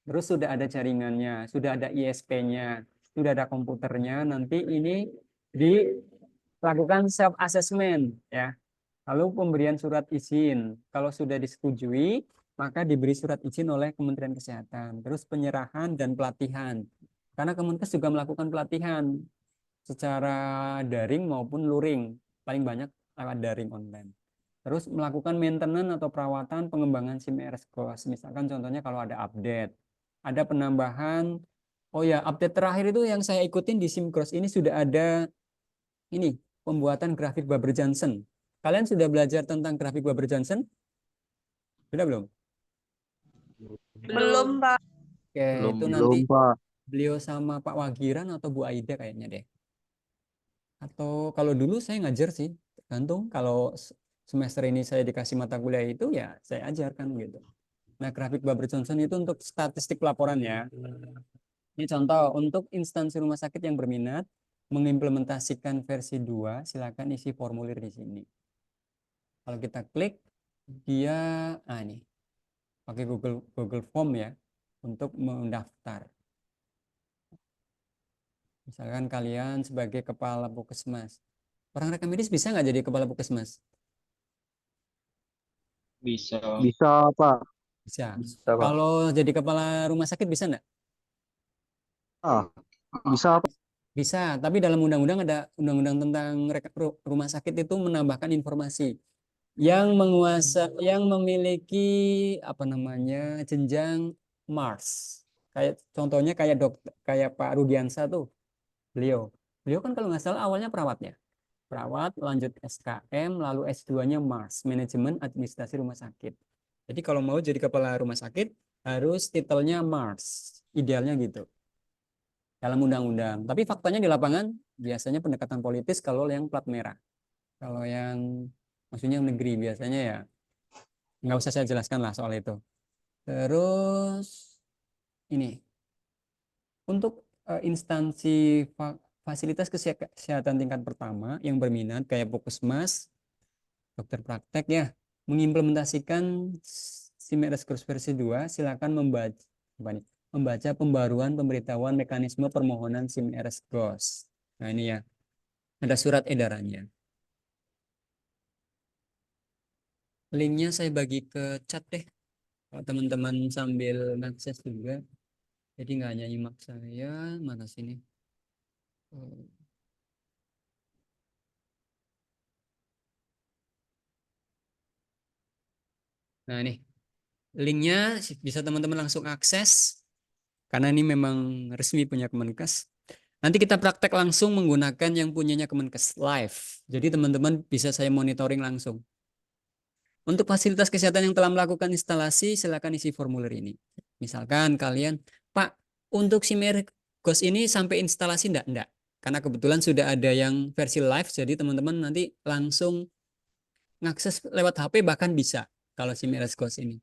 Terus sudah ada jaringannya, sudah ada ISP-nya, sudah ada komputernya. Nanti ini dilakukan self-assessment. Ya. Lalu pemberian surat izin. Kalau sudah disetujui, maka diberi surat izin oleh Kementerian Kesehatan. Terus penyerahan dan pelatihan. Karena Kemenkes juga melakukan pelatihan secara daring maupun luring. Paling banyak lewat daring online. Terus melakukan maintenance atau perawatan pengembangan SIM RSCOS. Misalkan contohnya kalau ada update. Ada penambahan. Oh ya, update terakhir itu yang saya ikutin di SIMKROS ini sudah ada ini pembuatan grafik Baber-Johnson. Kalian sudah belajar tentang grafik Baber-Johnson? Sudah belum? Belum, Pak. Oke, Belum, itu nanti Pak. beliau sama Pak Wagiran atau Bu Aida kayaknya deh. Atau kalau dulu saya ngajar sih, tergantung. Kalau semester ini saya dikasih mata kuliah itu ya saya ajarkan gitu. Nah, grafik Baber-Johnson itu untuk statistik pelaporan ya. Ini contoh untuk instansi rumah sakit yang berminat mengimplementasikan versi 2, silakan isi formulir di sini. Kalau kita klik, dia ini pakai Google Form ya untuk mendaftar. Misalkan kalian sebagai kepala puskesmas, orang rekam medis bisa nggak jadi kepala puskesmas? Bisa. Bisa, Pak. Bisa. Bisa, Pak. Kalau jadi kepala rumah sakit bisa nggak? Ah, bisa, Pak. Bisa, tapi dalam undang-undang ada undang-undang tentang rumah sakit itu menambahkan informasi yang memiliki apa namanya jenjang Mars. Kayak contohnya kayak Pak Rudiansa tuh. Beliau kan kalau nggak salah awalnya perawatnya. Perawat, lanjut SKM, lalu S2-nya Mars, Manajemen Administrasi Rumah Sakit. Jadi kalau mau jadi kepala rumah sakit harus titelnya Mars. Idealnya gitu. Dalam undang-undang. Tapi faktanya di lapangan biasanya pendekatan politis kalau yang plat merah. Kalau yang maksudnya negeri biasanya ya nggak usah saya jelaskan lah soal itu. Terus ini untuk instansi fasilitas kesehatan tingkat pertama yang berminat kayak puskesmas, dokter praktek ya, mengimplementasikan SIM-RS Ghost versi 2, silakan membaca pembaruan pemberitahuan mekanisme permohonan SIM-RS Ghost. Nah, ini ya. Ada surat edarannya. Linknya saya bagi ke chat deh. Kalau teman-teman sambil mengakses juga. Jadi nggak hanya nyimak saya. Mana sini? Nah, ini. Linknya bisa teman-teman langsung akses. Karena ini memang resmi punya Kemenkes. Nanti kita praktek langsung menggunakan yang punyanya Kemenkes live. Jadi teman-teman bisa saya monitoring langsung. Untuk fasilitas kesehatan yang telah melakukan instalasi, silakan isi formulir ini. Misalkan kalian, Pak, untuk SIM-RS Ghost ini sampai instalasi enggak? Enggak. Karena kebetulan sudah ada yang versi live, jadi teman-teman nanti langsung ngakses lewat HP bahkan bisa kalau SIM-RS Ghost ini.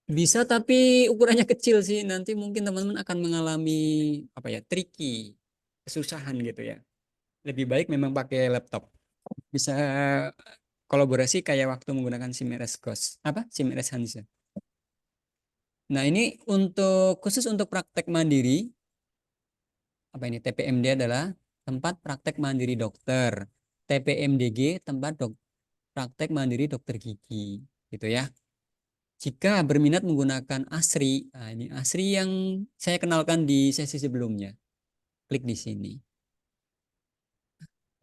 Bisa tapi ukurannya kecil sih. Nanti mungkin teman-teman akan mengalami apa ya, tricky, kesusahan gitu ya. Lebih baik memang pakai laptop. Bisa kolaborasi kayak waktu menggunakan SIM-RS Ghost. Apa? SIM-RS Hansa. Nah, ini khusus untuk praktek mandiri. Apa ini? TPMD adalah tempat praktek mandiri dokter. TPMDG tempat praktek mandiri dokter gigi. Gitu ya. Jika berminat menggunakan ASRI, nah ini ASRI yang saya kenalkan di sesi sebelumnya. Klik di sini.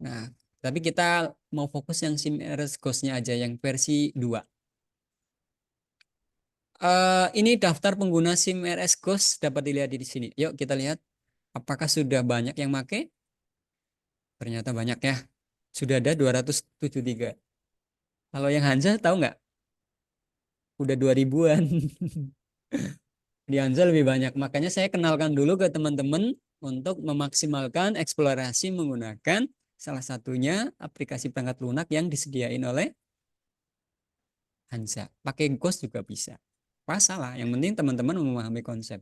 Nah, tapi kita mau fokus yang SIM-RS Ghost-nya aja, yang versi 2. Ini daftar pengguna SIM-RS Ghost dapat dilihat di sini. Yuk kita lihat apakah sudah banyak yang pakai. Ternyata banyak ya. Sudah ada 273. Kalau yang Hansa tahu nggak? Udah 2000-an. Di Hansa lebih banyak. Makanya saya kenalkan dulu ke teman-teman untuk memaksimalkan eksplorasi menggunakan salah satunya aplikasi perangkat lunak yang disediain oleh Hansa. Pakai Ghost juga bisa. Masalah. Yang penting teman-teman memahami konsep.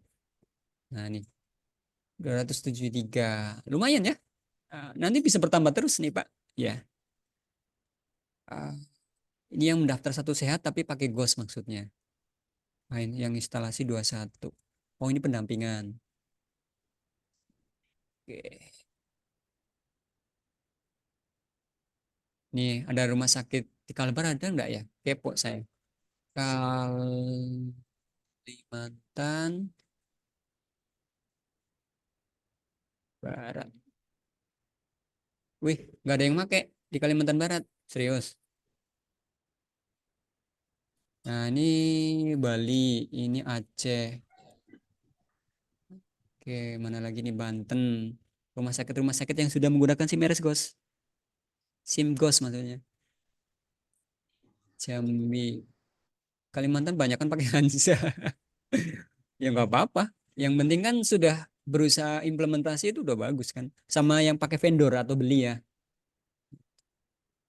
Nah, ini 273. Lumayan ya. Nanti bisa bertambah terus nih, Pak. Ya. Ini yang mendaftar satu sehat tapi pakai Ghost maksudnya. Nah, ini yang instalasi 21. Oh, ini pendampingan. Oke. Nih, ada rumah sakit di Kalbar ada nggak ya? Kepo saya. Kalimantan Barat. Wih, nggak ada yang make di Kalimantan Barat. Serius. Nah, ini Bali, ini Aceh. Oke, mana lagi nih Banten. Rumah sakit yang sudah menggunakan SIM-RS Ghost. SIM Ghost maksudnya. Jambi. Kalimantan banyak kan pakai Hansa. Ya nggak apa-apa. Yang penting kan sudah berusaha implementasi itu udah bagus kan. Sama yang pakai vendor atau beli ya.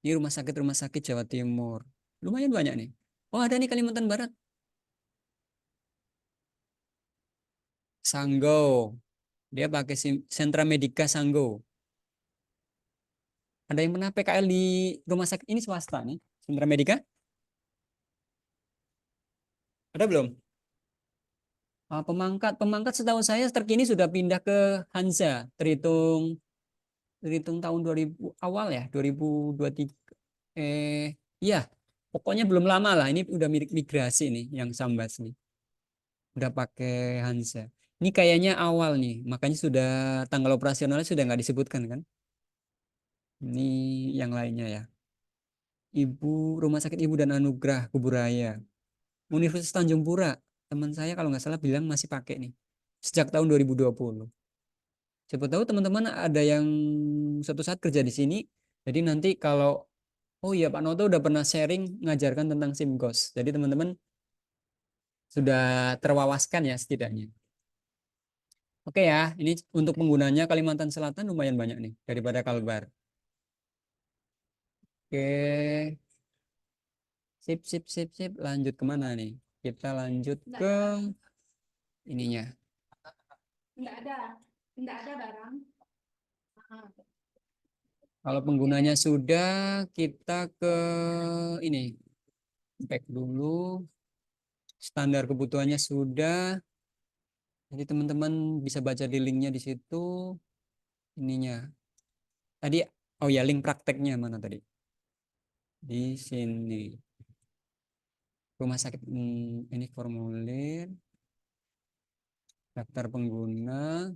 Ini rumah sakit Jawa Timur. Lumayan banyak nih. Oh, ada nih Kalimantan Barat. Sanggo. Dia pakai Sentra Medica Sanggo. Ada yang pernah PKL di rumah sakit ini swasta nih, Sentra Medica? Ada belum? Pemangkat setahu saya terkini sudah pindah ke Hansa, terhitung tahun 2000 awal ya, 2023. Iya, pokoknya belum lama lah. Ini udah migrasi nih yang Sambas nih. Udah pakai Hansa. Ini kayaknya awal nih, makanya sudah tanggal operasionalnya sudah nggak disebutkan kan? Ini yang lainnya ya. Rumah sakit Ibu dan Anugerah Kuburaya. Universitas Tanjung Pura. Teman saya kalau nggak salah bilang masih pakai nih. Sejak tahun 2020. Siapa tahu teman-teman ada yang suatu saat kerja di sini. Jadi nanti kalau, oh iya Pak Noto udah pernah sharing ngajarkan tentang SIM Ghost. Jadi teman-teman sudah terwawaskan ya setidaknya. Oke ya, ini untuk penggunanya Kalimantan Selatan lumayan banyak nih daripada Kalbar. Oke. Sip. Lanjut kemana nih? Kita lanjut ke ininya. Enggak ada barang. Kalau penggunanya sudah, kita ke ini. Back dulu. Standar kebutuhannya sudah. Jadi teman-teman bisa baca di linknya di situ. Ininya. Tadi, oh ya, link prakteknya mana tadi? Di sini. Rumah sakit, ini formulir. Daftar pengguna.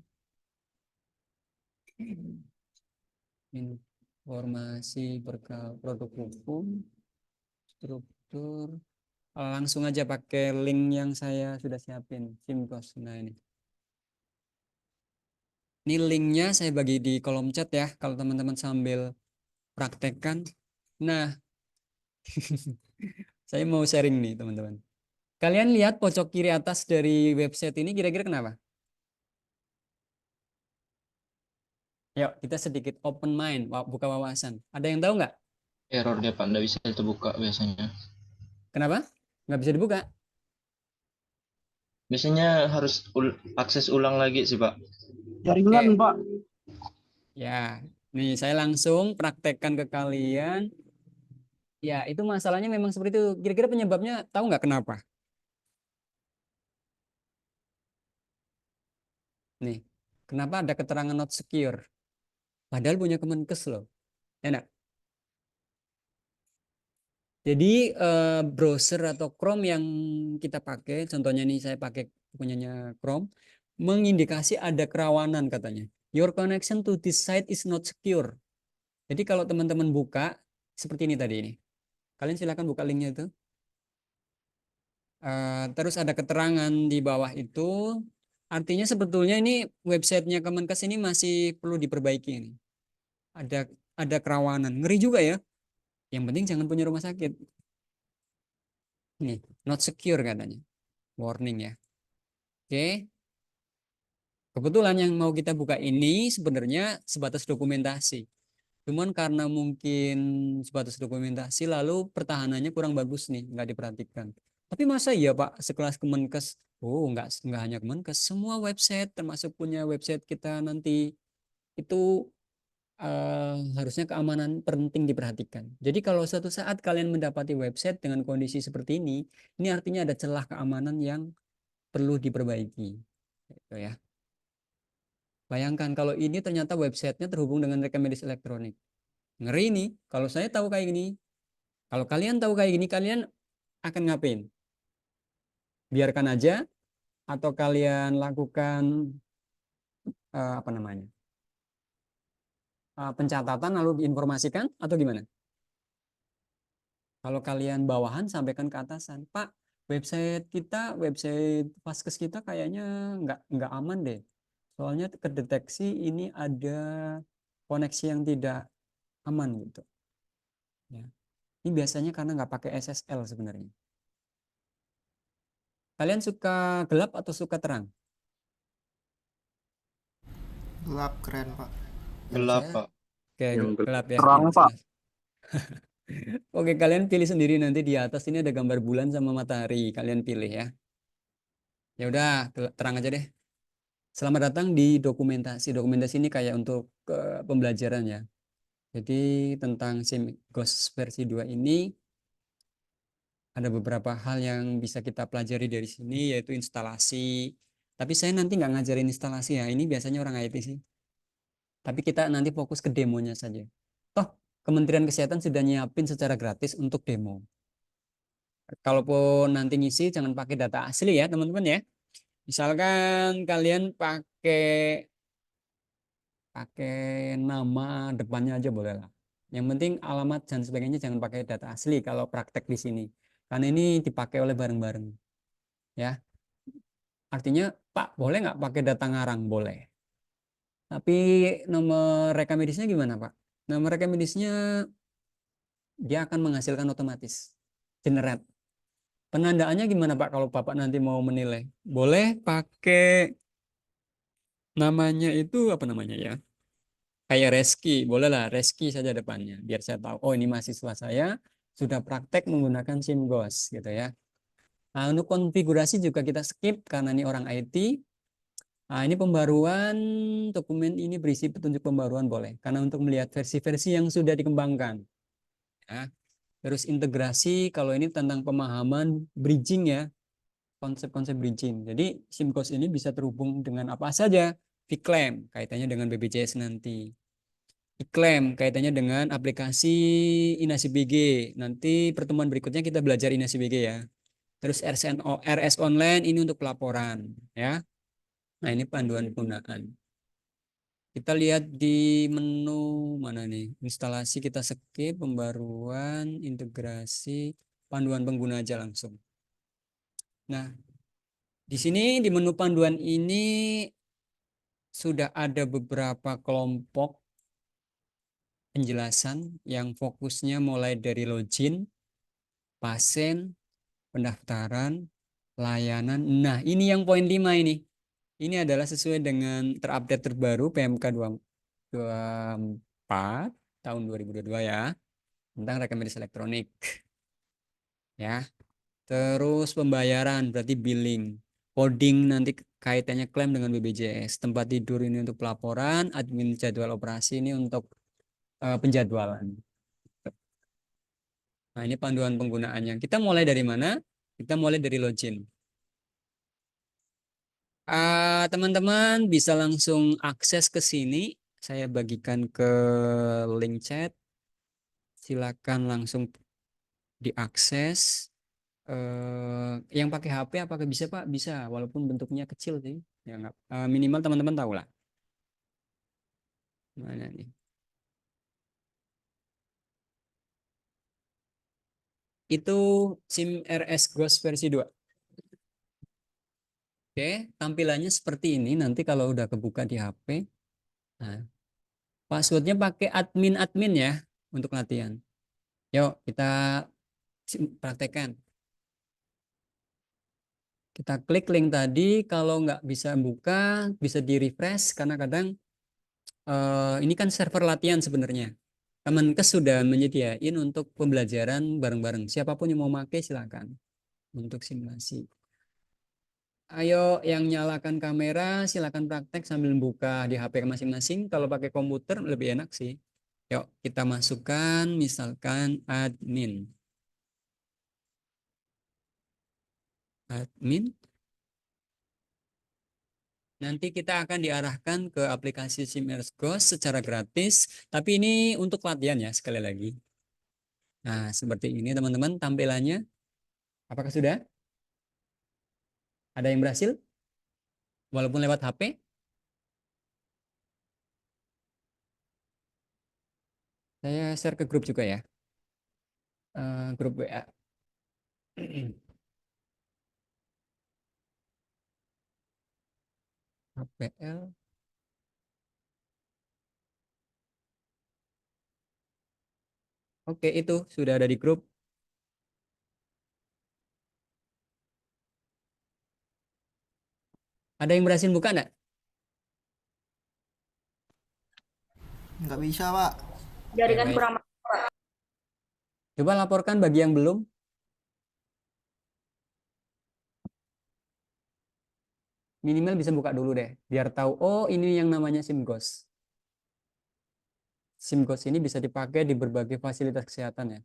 Informasi produk hukum. Struktur. Langsung aja pakai link yang saya sudah siapin. Simkos. Nah ini. Ini linknya saya bagi di kolom chat ya. Kalau teman-teman sambil praktekkan. Nah, saya mau sharing nih teman-teman. Kalian lihat pojok kiri atas dari website ini kira-kira kenapa? Yuk, kita sedikit open mind, buka wawasan. Ada yang tahu nggak? Error dia Pak, nggak bisa terbuka biasanya. Kenapa? Nggak bisa dibuka? Biasanya harus akses ulang lagi sih Pak. Jaringan, Pak. Ya, nih saya langsung praktekkan ke kalian. Ya, itu masalahnya memang seperti itu. Kira-kira penyebabnya tahu nggak kenapa? Nih, kenapa ada keterangan not secure? Padahal punya Kemenkes loh. Enak. Jadi browser atau Chrome yang kita pakai, contohnya nih saya pakai punyanya Chrome, mengindikasi ada kerawanan katanya. Your connection to this site is not secure. Jadi kalau teman-teman buka seperti ini tadi ini, kalian silakan buka linknya itu. Terus ada keterangan di bawah itu, artinya sebetulnya ini websitenya Kemenkes ini masih perlu diperbaiki ini. Ada kerawanan, ngeri juga ya. Yang penting jangan punya rumah sakit. Nih, not secure katanya. Warning ya. Oke. Kebetulan yang mau kita buka ini sebenarnya sebatas dokumentasi. Cuman karena mungkin sebatas dokumentasi lalu pertahanannya kurang bagus nih, nggak diperhatikan. Tapi masa iya Pak, sekelas Kemenkes? Oh, nggak hanya Kemenkes, semua website termasuk punya website kita nanti itu harusnya keamanan penting diperhatikan. Jadi kalau suatu saat kalian mendapati website dengan kondisi seperti ini artinya ada celah keamanan yang perlu diperbaiki. Gitu ya. Bayangkan kalau ini ternyata websitenya terhubung dengan rekam medis elektronik. Ngeri nih, kalau saya tahu kayak gini, kalau kalian tahu kayak gini, kalian akan ngapain? Biarkan aja, atau kalian lakukan apa namanya? Pencatatan lalu diinformasikan atau gimana? Kalau kalian bawahan sampaikan ke atasan, Pak, website kita, website Vaskes kita kayaknya nggak aman deh. Soalnya kedeteksi ini ada koneksi yang tidak aman gitu. Ya. Ini biasanya karena nggak pakai SSL sebenarnya. Kalian suka gelap atau suka terang? Gelap keren Pak. Gelap Saya- Pak. Oke, Yang gelap ya. Terang, Jelas, Pak. jelas. Oke, kalian pilih sendiri nanti di atas ini ada gambar bulan sama matahari. Kalian pilih ya. Ya udah, terang aja deh. Selamat datang di dokumentasi. Dokumentasi ini kayak untuk pembelajaran ya. Jadi tentang SimGOS versi 2 ini ada beberapa hal yang bisa kita pelajari dari sini yaitu instalasi. Tapi saya nanti nggak ngajarin instalasi ya. Ini biasanya orang IT sih. Tapi kita nanti fokus ke demonya saja. Toh Kementerian Kesehatan sudah nyiapin secara gratis untuk demo. Kalaupun nanti ngisi jangan pakai data asli ya teman-teman ya. Misalkan kalian pakai nama depannya aja boleh lah. Yang penting alamat dan sebagainya jangan pakai data asli kalau praktek di sini. Karena ini dipakai oleh bareng-bareng. Ya. Artinya, Pak, boleh nggak pakai data ngarang? Boleh. Tapi nomor rekam medisnya gimana, Pak? Nomor rekam medisnya dia akan menghasilkan otomatis. Generate. Penandaannya gimana, Pak, kalau Bapak nanti mau menilai? Boleh pakai namanya itu apa namanya ya? Kayak Reski, bolehlah Reski saja depannya, biar saya tahu. Oh ini mahasiswa saya sudah praktek menggunakan SimGOS gitu ya. Nah, untuk konfigurasi juga kita skip karena ini orang IT. Nah, ini pembaruan dokumen ini berisi petunjuk pembaruan boleh, karena untuk melihat versi-versi yang sudah dikembangkan. Ya. Terus integrasi, kalau ini tentang pemahaman bridging ya, konsep-konsep bridging. Jadi SIMKOS ini bisa terhubung dengan apa saja. Vclaim kaitannya dengan BPJS nanti. Iklim kaitannya dengan aplikasi Inasi BG. Nanti pertemuan berikutnya kita belajar Inasi BG ya. Terus RS online ini untuk pelaporan ya. Nah, ini panduan penggunaan. Kita lihat di menu mana nih? Instalasi kita skip, pembaruan, integrasi, panduan pengguna aja langsung. Nah, di sini di menu panduan ini sudah ada beberapa kelompok penjelasan yang fokusnya mulai dari login, pasien, pendaftaran, layanan. Nah, ini yang poin 5 ini. Ini adalah sesuai dengan terupdate terbaru PMK 24 tahun 2022 ya, tentang rekam medis elektronik. Ya. Terus pembayaran berarti billing. Coding nanti kaitannya klaim dengan BPJS. Tempat tidur ini untuk pelaporan, admin jadwal operasi ini untuk penjadwalan. Nah, ini panduan penggunaannya. Kita mulai dari mana? Kita mulai dari login. Teman-teman bisa langsung akses ke sini. Saya bagikan ke link chat. Silakan langsung diakses. Yang pakai HP apakah bisa Pak? Bisa, walaupun bentuknya kecil sih. Ya, minimal teman-teman tahu lah. Mana nih? Itu SIM RS Ghost versi 2. Oke, tampilannya seperti ini nanti kalau udah kebuka di HP. Nah, passwordnya pakai admin ya untuk latihan. Yuk kita praktekkan. Kita klik link tadi, kalau nggak bisa buka, bisa di refresh karena kadang ini kan server latihan sebenarnya. Kemenkes sudah menyediain untuk pembelajaran bareng-bareng. Siapapun yang mau pakai silakan untuk simulasi. Ayo yang nyalakan kamera silakan praktek sambil buka di HP masing-masing. Kalau pakai komputer lebih enak sih. Yuk kita masukkan misalkan admin. Admin. Nanti kita akan diarahkan ke aplikasi SIMRS Ghost secara gratis. Tapi ini untuk latihan ya sekali lagi. Nah seperti ini teman-teman tampilannya. Apakah sudah? Ada yang berhasil? Walaupun lewat HP? Saya share ke grup juga ya. Grup WA. HPL. Oke, itu sudah ada di grup. Ada yang berhasil buka enggak? Nggak bisa, Pak. Jaringan Baik. kurang. Coba laporkan bagi yang belum. Minimal bisa buka dulu deh. Biar tahu, oh ini yang namanya SIMGOS. SIMGOS ini bisa dipakai di berbagai fasilitas kesehatan ya.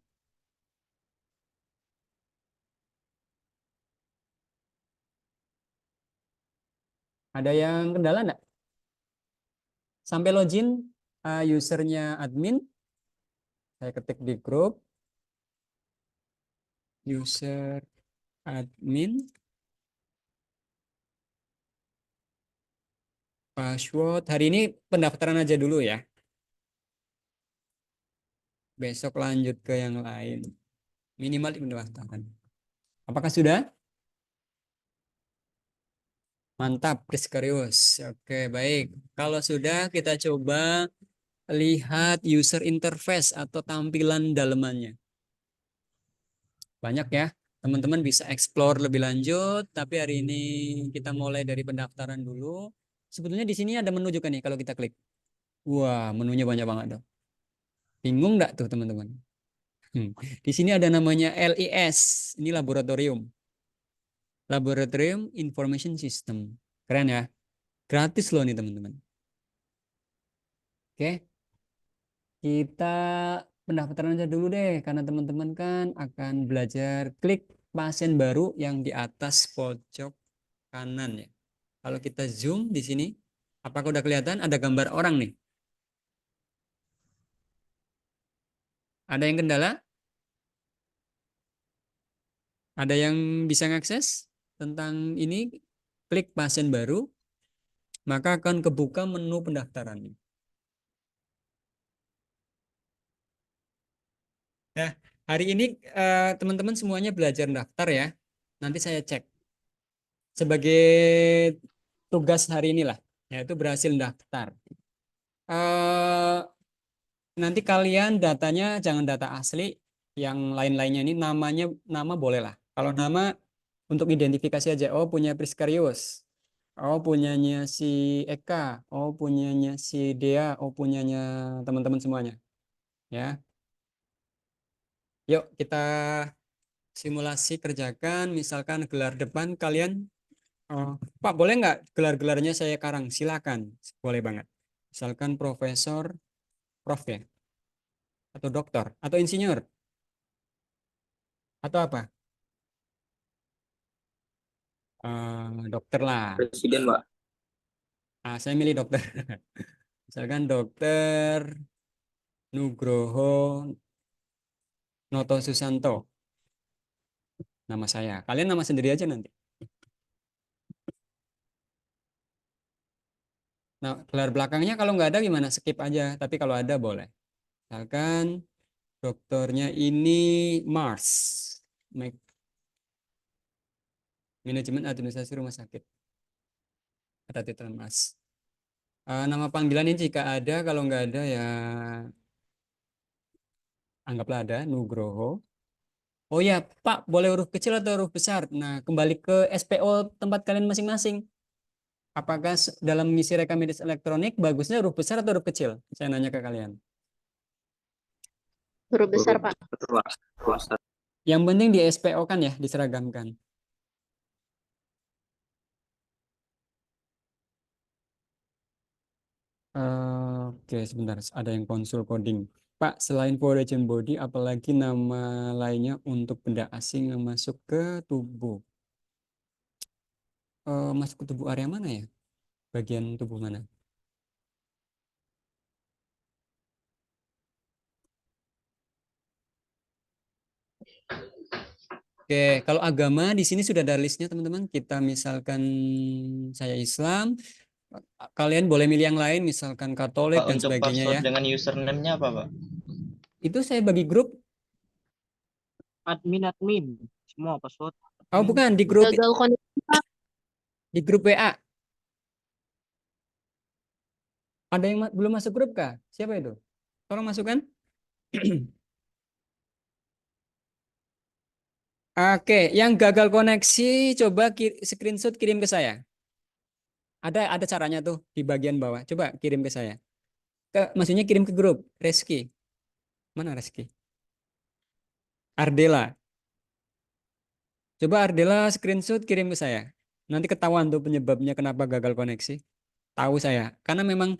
Ada yang kendala enggak? Sampai login usernya admin. Saya ketik di grup. User admin. Password. Hari ini pendaftaran aja dulu ya. Besok lanjut ke yang lain. Minimal di pendaftaran. Apakah sudah? Mantap, Priskarius. Oke, baik. Kalau sudah, kita coba lihat user interface atau tampilan dalemannya. Banyak ya. Teman-teman bisa explore lebih lanjut, tapi hari ini kita mulai dari pendaftaran dulu. Sebetulnya di sini ada menu juga nih kalau kita klik. Wah, menunya banyak banget dong. Bingung nggak tuh teman-teman? Di sini ada namanya LIS. Ini laboratorium. Laboratorium Information System. Keren ya. Gratis loh nih teman-teman. Oke. Kita pendaftaran aja dulu deh, karena teman-teman kan akan belajar klik pasien baru yang di atas pojok kanan ya. Kalau kita zoom di sini, apakah udah kelihatan ada gambar orang nih? Ada yang kendala? Ada yang bisa ngakses tentang ini? Klik pasien baru, maka akan kebuka menu pendaftaran. Nah, hari ini teman-teman semuanya belajar daftar ya. Nanti saya cek sebagai tugas hari inilah, yaitu berhasil daftar. Eh, Nanti kalian datanya jangan data asli, yang lain-lainnya ini nama boleh lah. Kalau nama untuk identifikasi aja. Oh punya Priskarius. Oh punyanya si Eka. Oh punyanya si Dea. Oh punyanya teman-teman semuanya. Ya. Yuk kita simulasi kerjakan. Misalkan gelar depan kalian. Oh, Pak boleh nggak gelar-gelarnya saya karang? Silakan. Boleh banget. Misalkan profesor, prof ya. Atau doktor. Atau insinyur. Atau apa? Dokter lah. Presiden, Pak. Saya milih dokter. Misalkan dokter Nugroho Noto Susanto. Nama saya. Kalian nama sendiri aja nanti. Nah, gelar belakangnya kalau nggak ada gimana? Skip aja. Tapi kalau ada boleh. Misalkan dokternya ini Mars. Manajemen Administrasi Rumah Sakit. Kata titel Mars. Nama panggilan ini jika ada, kalau nggak ada ya anggaplah ada Nugroho. Oh ya, Pak, boleh huruf kecil atau huruf besar? Nah, kembali ke SPO tempat kalian masing-masing. Apakah dalam mengisi rekam medis elektronik bagusnya huruf besar atau huruf kecil? Saya nanya ke kalian. Huruf besar, Pak. Besar. Yang penting di SPO kan ya, diseragamkan. Oke, sebentar. Ada yang konsul coding. Pak, selain foreign body, apalagi nama lainnya untuk benda asing yang masuk ke tubuh? Masuk ke tubuh area mana ya? Bagian tubuh mana? Oke, kalau agama di sini sudah ada listnya teman-teman. Kita misalkan saya Islam, kalian boleh milih yang lain, misalkan Katolik Pak, dan untuk sebagainya password ya. dengan username-nya apa, Pak? Itu saya bagi grup. Admin semua password. Oh admin. bukan di Gagal koneksi. WA. Ada yang belum masuk grup kah? Siapa itu? Tolong masukkan. Oke, yang gagal koneksi coba screenshot kirim ke saya. Ada caranya tuh di bagian bawah. Coba kirim ke saya. Maksudnya kirim ke grup. Reski. Mana Reski? Ardela. Coba Ardela screenshot kirim ke saya. Nanti ketahuan tuh penyebabnya kenapa gagal koneksi. Tahu saya. Karena memang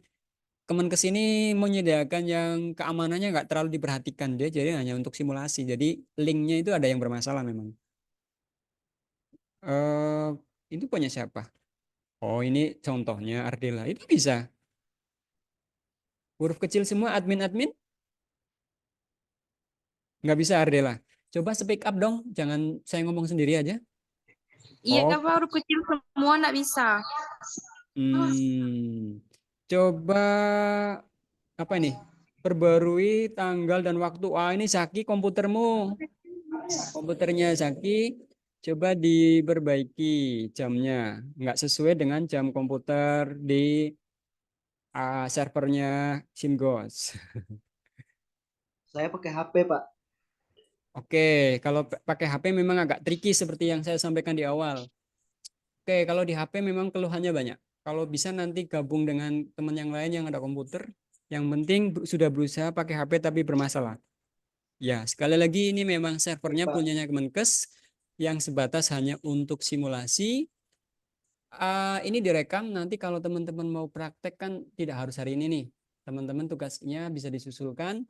Kemenkes ini menyediakan yang keamanannya nggak terlalu diperhatikan. Dia jadi hanya untuk simulasi. Jadi linknya itu ada yang bermasalah memang. eh itu punya siapa? Oh ini contohnya Ardela. Itu bisa. Huruf kecil semua admin-admin? Nggak bisa Ardela. Coba speak up dong. Jangan saya ngomong sendiri aja. Iya, Oh, Pak, huruf kecil semua nggak bisa. Coba apa nih? Perbarui tanggal dan waktu. Ini Zaki komputermu. Komputernya Zaki coba diperbaiki jamnya. Nggak sesuai dengan jam komputer di servernya SimGhost. Saya pakai HP, Pak. Oke, kalau pakai HP memang agak tricky seperti yang saya sampaikan di awal. Oke, kalau di HP memang keluhannya banyak. Kalau bisa nanti gabung dengan teman yang lain yang ada komputer. Yang penting sudah berusaha pakai HP tapi bermasalah. Ya, sekali lagi ini memang servernya Pak. punyanya Kemenkes yang sebatas hanya untuk simulasi. Ini direkam nanti kalau teman-teman mau praktek kan tidak harus hari ini nih. Teman-teman tugasnya bisa disusulkan.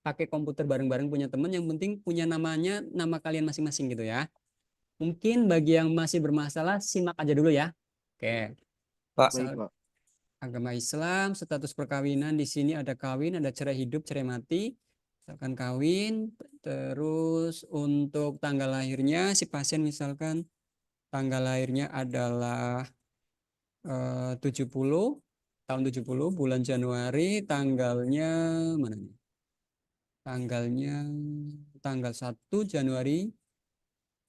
pakai komputer bareng-bareng punya teman, yang penting punya namanya, nama kalian masing-masing gitu ya. Mungkin bagi yang masih bermasalah simak aja dulu ya. Oke. Pak. Baik, Misal Pak. agama Islam, status perkawinan di sini ada kawin, ada cerai hidup, cerai mati. Misalkan kawin, terus untuk tanggal lahirnya si pasien misalkan tanggal lahirnya adalah 70 tahun 70 bulan Januari, tanggalnya mana nih? Tanggalnya tanggal 1 Januari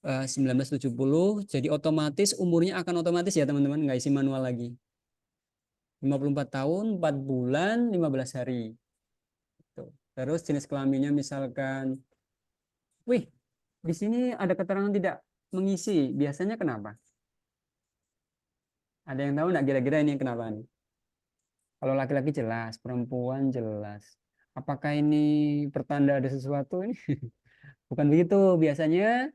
1970. Jadi otomatis umurnya akan otomatis ya teman-teman, nggak isi manual lagi. 54 tahun, 4 bulan, 15 hari. Tuh. Terus jenis kelaminnya misalkan, wih, di sini ada keterangan tidak mengisi. Biasanya kenapa? Ada yang tahu nggak kira-kira ini kenapa nih? Kalau laki-laki jelas, perempuan jelas. Apakah ini pertanda ada sesuatu ini? Bukan begitu. Biasanya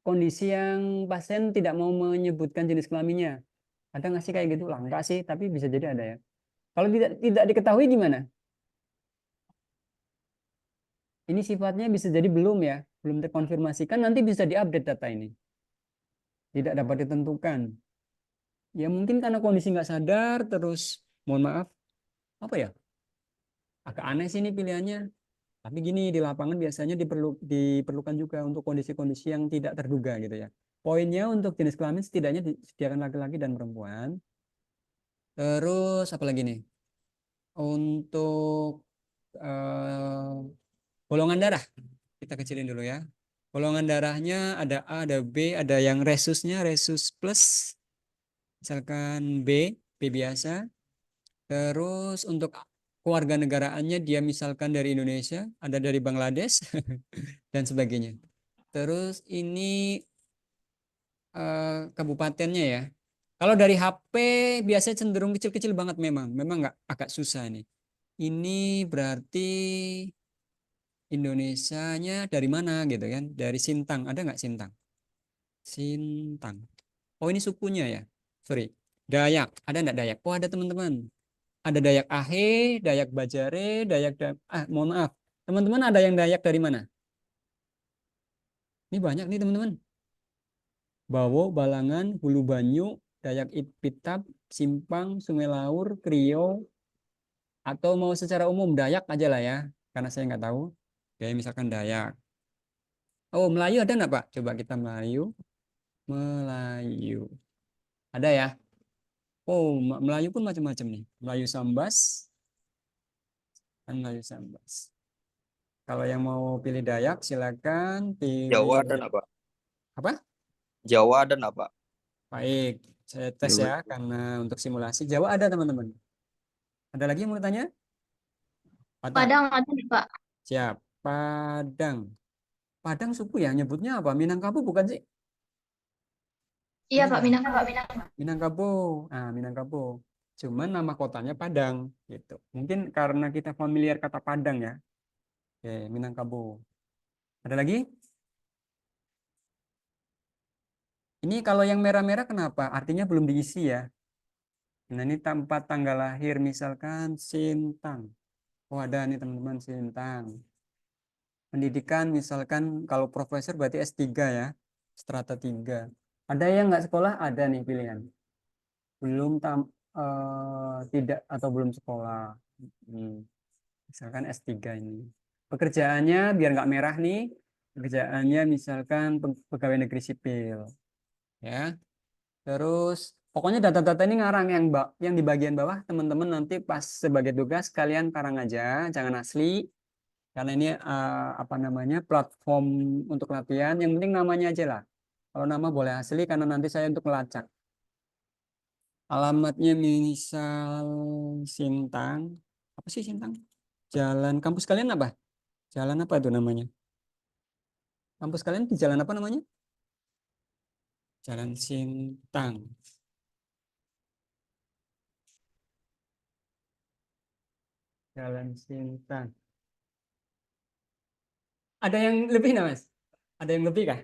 kondisi yang pasien tidak mau menyebutkan jenis kelaminnya. Ada nggak sih kayak gitu? Langka sih, tapi bisa jadi ada ya. Kalau tidak diketahui gimana? Ini sifatnya bisa jadi belum ya, belum terkonfirmasikan, nanti bisa diupdate data ini. Tidak dapat ditentukan. Ya mungkin karena kondisi nggak sadar, terus mohon maaf, apa ya? Agak aneh sih ini pilihannya. Tapi gini, di lapangan biasanya diperlukan juga untuk kondisi-kondisi yang tidak terduga gitu ya. Poinnya untuk jenis kelamin setidaknya disediakan laki-laki dan perempuan. Terus apa lagi nih? Untuk eh, golongan darah, kita kecilin dulu ya. Golongan darahnya ada A, ada B, ada yang resusnya, resus plus, misalkan B biasa. Terus untuk keluarga negaraannya dia misalkan dari Indonesia, ada dari Bangladesh, dan sebagainya. Terus ini kabupatennya ya. Kalau dari HP biasanya cenderung kecil-kecil banget memang nggak agak susah nih. Ini berarti Indonesianya dari mana gitu kan? Dari Sintang, ada nggak Sintang? Sintang. Oh ini sukunya ya. Sorry. Dayak, ada nggak Dayak? Oh ada teman-teman. Ada Dayak Ahe, Dayak Bajare, mohon maaf. Teman-teman ada yang Dayak dari mana? Ini banyak nih teman-teman. Bawo, Balangan, Hulu Banyu, Dayak Ipitap, Simpang, Sungai Laur, Krio, atau mau secara umum Dayak aja lah ya, karena saya nggak tahu. Kayak misalkan Dayak. Oh Melayu ada nggak Pak? Coba kita Melayu. Melayu. Ada ya? Oh Melayu pun macam-macam nih. Melayu Sambas dan Melayu Sambas. Kalau yang mau pilih Dayak silakan Jawa pilih ada nggak, Pak? apa? Jawa ada nggak, Pak? Baik, saya tes ya karena untuk simulasi Jawa ada teman-teman. Ada lagi yang mau tanya? Ada. Padang ada nih, Pak. Siap. Padang. Padang suku ya, nyebutnya apa? Minangkabau bukan sih? Iya, Bener Pak, nggak? Minangkabau. Minangkabau. Ah, Minangkabau. Cuman nama kotanya Padang gitu. Mungkin karena kita familiar kata Padang ya. Oke, Minangkabau. Ada lagi? Ini kalau yang merah-merah kenapa? Artinya belum diisi ya. Nah, ini tempat tanggal lahir misalkan Sintang. Oh, ada nih teman-teman Sintang. Pendidikan misalkan kalau profesor berarti S3 ya. Strata 3. Ada yang nggak sekolah? Ada nih pilihan. Belum tidak atau belum sekolah. Hmm, Misalkan S3 ini. Pekerjaannya biar nggak merah nih. Pekerjaannya misalkan pegawai negeri sipil. Ya. Terus pokoknya data-data ini ngarang yang di bagian bawah teman-teman nanti pas sebagai tugas kalian karang aja, jangan asli. Karena ini apa namanya platform untuk latihan. Yang penting namanya aja lah. Kalau nama boleh asli karena nanti saya untuk melacak. Alamatnya misal Sintang. Apa sih Sintang? Jalan kampus kalian apa? Jalan apa itu namanya? Kampus kalian di jalan apa namanya? Jalan Sintang. Jalan Sintang. Ada yang lebih nggak, Mas? Ada yang lebih kah?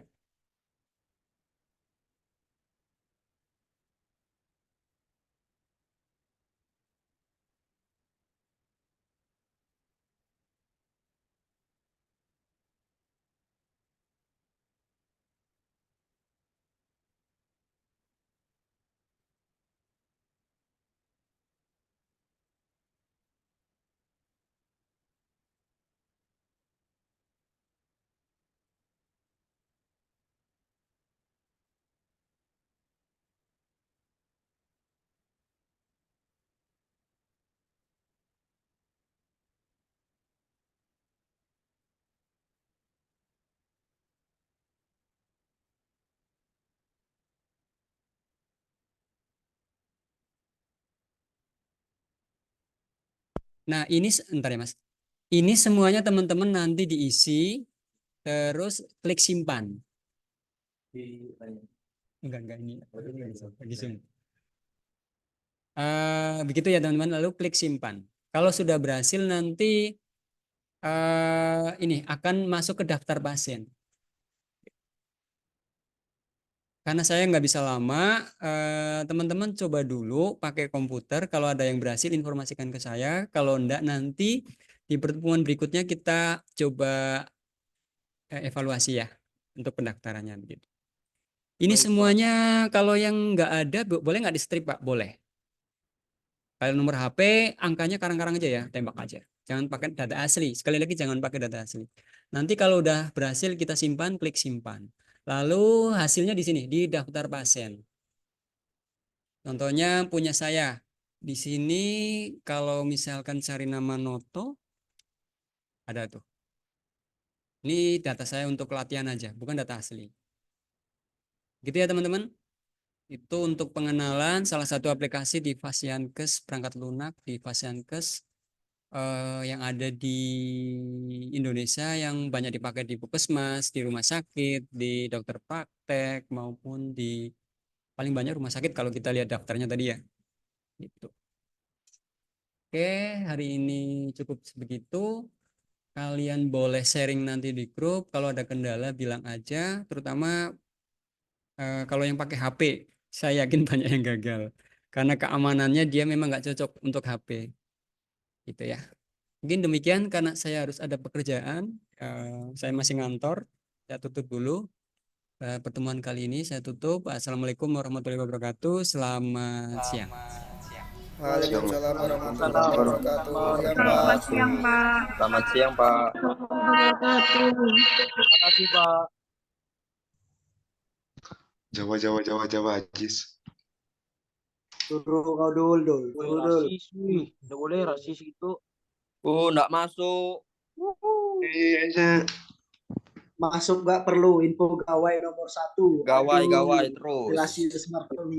Nah, ini entar ya, Mas. Ini semuanya teman-teman nanti diisi, terus klik simpan. Enggak ini. Lagi Zoom. Begitu ya teman-teman, lalu klik simpan. Kalau sudah berhasil nanti ini akan masuk ke daftar pasien. Karena saya nggak bisa lama, teman-teman coba dulu pakai komputer. Kalau ada yang berhasil, informasikan ke saya. Kalau enggak, nanti di pertemuan berikutnya kita coba evaluasi ya untuk pendaftarannya begitu. Ini Baik, Pak. semuanya kalau yang nggak ada, boleh nggak di strip, Pak? Boleh. Kalau nomor HP, angkanya karang-karang aja ya, tembak aja. Jangan pakai data asli. Sekali lagi jangan pakai data asli. Nanti kalau udah berhasil kita simpan, klik simpan. Lalu hasilnya di sini, di daftar pasien. Contohnya punya saya. Di sini kalau misalkan cari nama Noto, ada tuh. Ini data saya untuk latihan aja, bukan data asli. Gitu ya teman-teman. Itu untuk pengenalan salah satu aplikasi di Fasiankes perangkat lunak di Fasiankes yang ada di Indonesia yang banyak dipakai di puskesmas, di rumah sakit, di dokter praktek maupun di paling banyak rumah sakit kalau kita lihat daftarnya tadi ya. Gitu. Oke, hari ini cukup begitu. Kalian boleh sharing nanti di grup. Kalau ada kendala bilang aja, terutama kalau yang pakai HP, saya yakin banyak yang gagal. Karena keamanannya dia memang nggak cocok untuk HP. Gitu ya. Mungkin demikian karena saya harus ada pekerjaan. Saya masih ngantor. Saya tutup dulu. Pertemuan kali ini saya tutup. Assalamualaikum warahmatullahi wabarakatuh. Selamat siang. Waalaikumsalam warahmatullahi wabarakatuh. Ya, Pak. Selamat siang, Pak. Selamat siang, Pak. Terima kasih, Pak. Jawa, Ajis. Suruh kau dul. Boleh rasis, wih. Nggak boleh rasis itu. Nggak masuk. Iya, Masuk gak perlu info gawai nomor 1. Gawai terus. Relasi smartphone